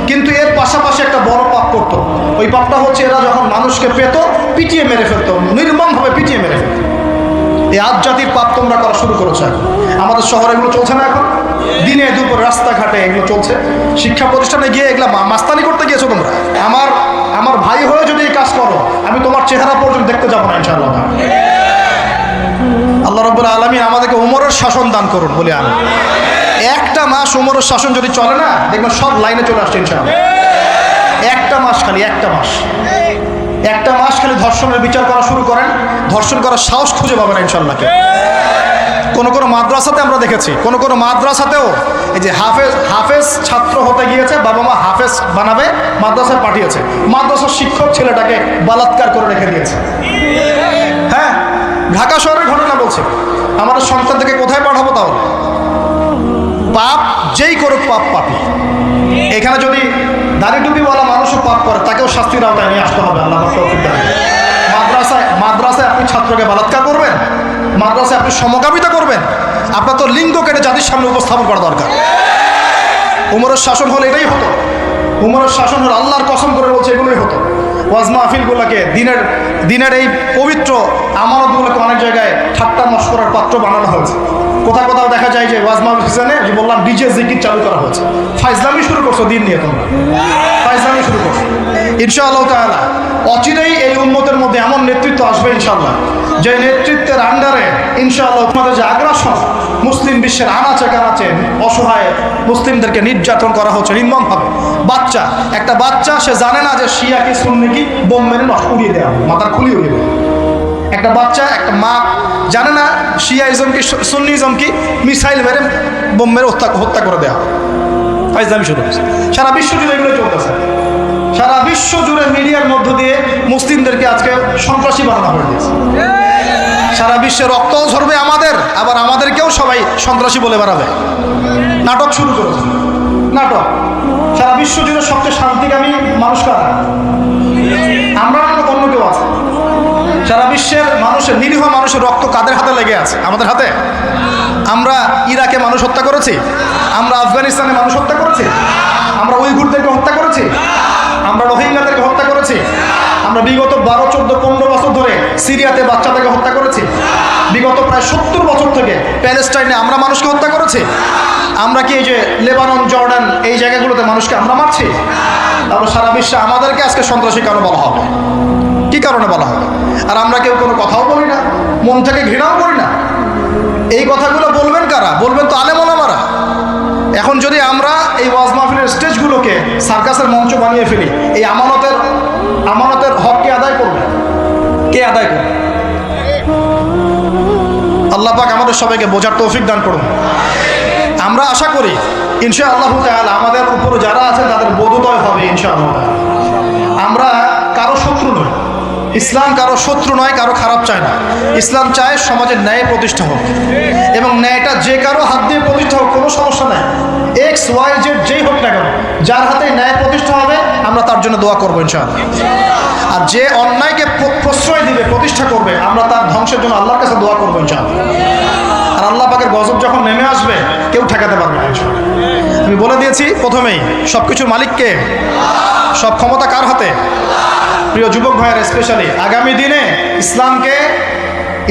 কিন্তু এর পাশাপাশি একটা বড় পাপ করতো। ওই পাপটা হচ্ছে এরা যখন মানুষকে পেত, পিটিয়ে মেরে ফেলতো, নির্মমভাবে পিটিয়ে মেরে ফেলতো। এই আদ জাতির পাপ তোমরা করা শুরু করেছো। এখন আমাদের শহরে এগুলো চলছে না? এখন দিনে দুপুরে রাস্তাঘাটে এগুলো চলছে। শিক্ষা প্রতিষ্ঠানে গিয়ে এগুলা মাস্তানি করতে গিয়েছো তোমরা। আমার ভাই হয়ে যদি এই কাজ করো, আমি তোমার চেহারা পর্যন্ত দেখতে যাবো না ইনশাআল্লাহ। আল্লাহ রাব্বুল আলামিন আমাদেরকে উমরের শাসন দান করুন বলে আমি। একটা মাস উমরের শাসন যদি চলে না, দেখবেন সব লাইনে চলে আসছে ইনশাআল্লাহ। একটা মাস খালি ধর্ষণের বিচার করা শুরু করেন, ধর্ষণ করার সাহস খুঁজে পাবেন ইনশাআল্লাহ। কোনো মাদ্রাসাতে আমরা দেখেছি, কোনো মাদ্রাসাতেও এই যে হাফেজ ছাত্র হতে গিয়েছে, বাবা মা হাফেজ বানাবে, মাদ্রাসায় পাঠিয়েছে, মাদ্রাসার শিক্ষক ছেলেটাকে বলাৎকার করে রেখে দিয়েছে। হ্যাঁ, ঢাকা শহরের ঘটনা বলছে। আমাদের সন্তানদেরকে কোথায় পাঠাবো তাহলে? পাপ যেই করুক, পাপী। এখানে যদি দাড়ি টুপিওয়ালা মানুষও পাপ করে, তাকেও শাস্তির আওতায় নিয়ে আসতে হবে। আল্লাহ মাদ্রাসায় আপনি ছাত্রকে বলাৎকার করবেন, মাদ্রাসায় আপনি সমকামিতা করবেন, আপনার তো লিঙ্গ কেটে জাতির সামনে উপস্থাপন করা দরকার। উমরের শাসন হলে এটাই হতো। উমরের শাসন হলে আল্লাহর কসম করে বলছে এগুলোই হতো। ওয়াজ মাহফিলগুলোকে, দিনের এই পবিত্র আমানতগুলোকে অনেক জায়গায় ঠাট্টা মশকরার পাত্র বানানো হয়েছে। কোথাও দেখা যায় যে ওয়াজ মাহফিলে যে বললাম ডিজে জিকির চালু করা হয়েছে। ফাইজলামি শুরু করছো দিন নিয়ে, তোমরা ফাইজলামি শুরু করছো। ইনশাআল্লাহ তাআলা অচিরেই এই উম্মতের মধ্যে এমন নেতৃত্ব আসবে ইনশাআল্লাহ, যে নেতৃত্বের আন্ডারে ইনশাআল্লাহ তোমাদের যে আগ্রাসন, মুসলিম বিশ্বের আনাচে কানাচে অসহায় মুসলিমদেরকে নির্যাতন করা হচ্ছে নির্মমভাবে। একটা বাচ্চা সে জানে না যে শিয়া কি সুন্নি কি, বোম মেরে নষ্ট উড়িয়ে দেওয়া, মাথার খুলি উড়িয়ে দেওয়া। একটা বাচ্চা, একটা মা জানে না শিয়াইজম কি সুন্নিজম কি, মিসাইল মেরে বোম মেরে হত্যা করে দেওয়া। ফাইজলামি শুরু হচ্ছে। সারা বিশ্ব জুড়ে এগুলো চলতেছে। সারা বিশ্ব জুড়ে মিডিয়ার মধ্য দিয়ে মুসলিমদেরকে আজকে সন্ত্রাসী বানানো হয়ে গেছে। সারা বিশ্বে রক্তও ঝরবে আমাদের, আবার আমাদেরকেও সবাই সন্ত্রাসী বলে বেড়াবে। নাটক শুরু করেছে, নাটক। সারা বিশ্ব জুড়ে সবচেয়ে শান্তিকামী মানুষ কারা? আমরা না, অন্য কেউ আছে? সারা বিশ্বের মানুষের, নিরীহ মানুষের রক্ত কাদের হাতে লেগে আছে? আমাদের হাতে। আমরা ইরাকে মানুষ হত্যা করেছি, আমরা আফগানিস্তানে মানুষ হত্যা করেছি, আমরা উইঘুরদেরকে হত্যা করেছি, আমরা রোহিঙ্গাদেরকে হত্যা করেছি, আমরা বিগত 12, 14, 15 বছর ধরে সিরিয়াতে বাচ্চাদেরকে হত্যা করেছি, বিগত প্রায় 70 বছর থেকে প্যালেস্টাইনে আমরা মানুষকে হত্যা করেছি। আমরা কি এই যে লেবানন, জর্ডান এই জায়গাগুলোতে মানুষকে আমরা মারছি? তাহলে সারা বিশ্বে আমাদেরকে আজকে সন্ত্রাসী কেন বলা হবে? কি কারণে বলা হবে? আর আমরা কেউ কোনো কথাও বলি না, মন থেকে ঘৃণাও করি না। এই কথাগুলো বলবেন কারা? বলবেন তো আলেম ওলামারা। এখন যদি আমরা এই ওয়াজ মাহফিলের স্টেজগুলোকে সার্কাসের মঞ্চ বানিয়ে ফেলি, এই আমানতের হক কে আদায় করবে? কে আদায় করবে? আল্লাহ পাক আমাদের সবাইকে বোঝার তৌফিক দান করুন। আমরা আশা করি ইনশাআল্লাহ তাআলা আমাদের উপর যারা আছেন তাদের বোধোদয় হবে ইনশাআল্লাহ। আমরা কারো শত্রু নই, ইসলাম কারো শত্রু নয়, কারো খারাপ চায় না। ইসলাম চায় সমাজের ন্যায় প্রতিষ্ঠা হোক, এবং ন্যায়টা যে কারো হাত দিয়ে প্রতিষ্ঠা হোক, কোনো সমস্যা নাই। এক্স ওয়াই জেড যেই হোক না কেন, যার হাতে ন্যায় প্রতিষ্ঠা হবে আমরা তার জন্য দোয়া করবো ইনশাআল্লাহ। আর যে অন্যায়কে প্রশ্রয় দিবে, প্রতিষ্ঠা করবে, আমরা তার ধ্বংসের জন্য আল্লাহর কাছে দোয়া করবো ইনশাআল্লাহ। আর আল্লাহ পাকের গজব যখন নেমে আসবে কেউ ঠেকাতে পারবে না ইনশাআল্লাহ। আমি বলে দিয়েছি প্রথমেই, সব কিছুর মালিককে, সব ক্ষমতা কার হাতে? প্রিয় যুবক ভাইয়ের স্পেশালি আগামী দিনে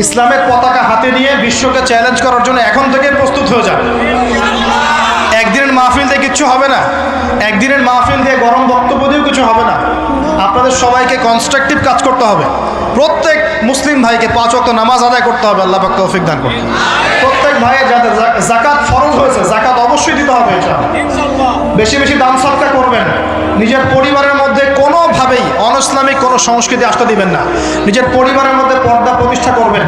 ইসলামের পতাকা হাতে নিয়ে বিশ্বকে চ্যালেঞ্জ করার জন্য এখন থেকে প্রস্তুত হয়ে যান। একদিনের মাহফিল দিয়ে কিচ্ছু হবে না, একদিনের মাহফিল দিয়ে গরম বক্তব্য দিয়েও কিছু হবে না। আপনাদের সবাইকে কনস্ট্রাকটিভ কাজ করতে হবে। প্রত্যেক মুসলিম ভাইকে 5 ওয়াক্ত নামাজ আদায় করতে হবে, আল্লাহ পাক তৌফিক দান করুন। প্রত্যেক ভাইয়ের যাদের যাকাত ফরজ হয়েছে, যাকাত অবশ্যই দিতে হবে ইনশাআল্লাহ। বেশি বেশি দান সদকা করবেন। নিজের পরিবারের মধ্যে কোনোভাবেই অনইসলামিক কোনো সংস্কৃতি আসতে দিবেন না। নিজের পরিবারের মধ্যে পর্দা প্রতিষ্ঠা করবেন।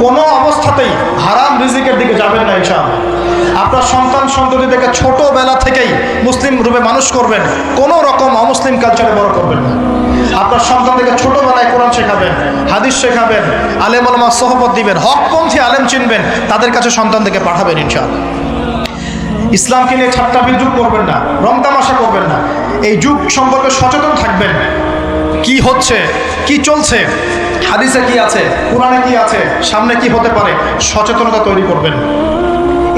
কোনো অবস্থাতেই হারাম রিজিকের দিকে যাবেন না ইনশাআল্লাহ। আপনার সন্তান সন্ততিদেরকে ছোটবেলা থেকেই মুসলিম রূপে মানুষ করবেন, কোনো রকম অমুসলিম কালচারে বড় করবেন না। আপনার সন্তানদেরকে ছোটবেলায় কোরআন শেখাবেন, হাদিস শেখাবেন, আলেম ওলামা সোহবত দিবেন, হকপন্থী আলেম চিনবেন, তাদের কাছে সন্তানদেরকে পাঠাবেন ইনশাআল্লাহ। ইসলামকে নিয়ে ঠাট্টা বিদ্রুপ করবেন না, রং তামাশা করবেন না। এই যুগ সম্পর্কে সচেতন থাকবেন। কি হচ্ছে, কি চলছে, হাদিসে কি আছে, কোরআনে কি আছে, সামনে কি হতে পারে, সচেতনতা তৈরি করবেন।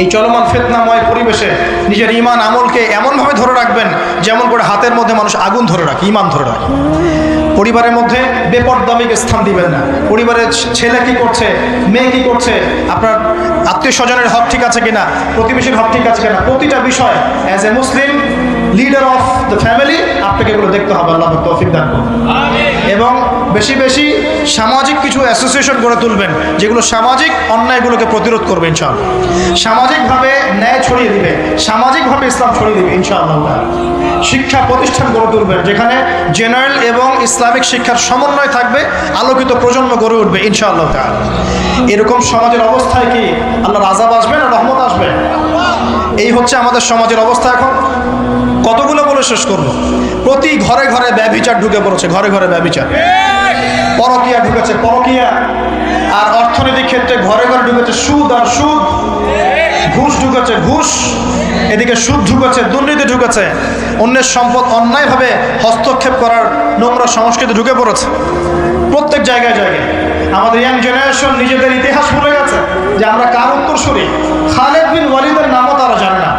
এই চলমান ফিতনাময় পরিবেশে নিজের ঈমান আমলকে এমনভাবে ধরে রাখবেন যেমন করে হাতের মধ্যে মানুষ আগুন ধরে রাখে, ঈমান ধরে রাখে। পরিবারের মধ্যে বেপরদামিকে স্থান দিবেন না। পরিবারের ছেলে কি করছে, মেয়ে কি করছে, আপনার আত্মীয় স্বজনের হক ঠিক আছে কিনা, প্রতিবেশীর হক ঠিক আছে কিনা, প্রতিটা বিষয় as a Muslim leader of the family আপনাকে এগুলো দেখতে হবে। আল্লাহ তৌফিক দান করুন। এবং বেশি বেশি সামাজিক কিছু অ্যাসোসিয়েশন গড়ে তুলবেন যেগুলো সামাজিক অন্যায়গুলোকে প্রতিরোধ করবে ইনশাআল্লাহ। সামাজিকভাবে ন্যায় ছড়িয়ে দিবে, সামাজিকভাবে ইসলাম ছড়িয়ে দিবে ইনশাআল্লাহ। শিক্ষা প্রতিষ্ঠান গড়ে তুলবেন যেখানে জেনারেল এবং ইসলামিক শিক্ষার সমন্বয় থাকবে, আলোকিত প্রজন্ম গড়ে উঠবে ইনশাআল্লাহ তাআলা। এরকম সমাজের অবস্থায় কি আল্লাহর আযাব আসবে না রহমত আসবে? এই হচ্ছে আমাদের সমাজের অবস্থা। এখন কতগুলো বলে শেষ করবো। প্রতি ঘরে ঘরে ব্যভিচার ঢুকে পড়েছে, ঘরে ঘরে ব্যভিচার, পরকীয়া ঢুকেছে, পরকীয়া। আর অর্থনৈতিক ক্ষেত্রে ঘরে ঘরে ঢুকেছে সুদ আর সুদ, ঘুষ ঢুকেছে ঘুষ, এদিকে সুদ ঢুকেছে, দুর্নীতি ঢুকেছে, অন্যের সম্পদ অন্যায়ভাবে হস্তক্ষেপ করার নোংরা সংস্কৃতি ঢুকে পড়েছে প্রত্যেক জায়গায় জায়গায়। আমাদের ইয়াং জেনারেশন নিজেদের ইতিহাস ভুলে গেছে যে আমরা কার উত্তরসূরি। খালেদ বিন ওয়ালিদের নামও তারা জানে না,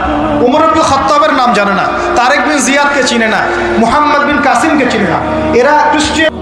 উমর ইবনে খাত্তাবের নাম জানে না, তারেক বিন জিয়াদকে চিনে না, মুহাম্মদ বিন কাসিমকে চিনে না। এরা খ্রিস্টান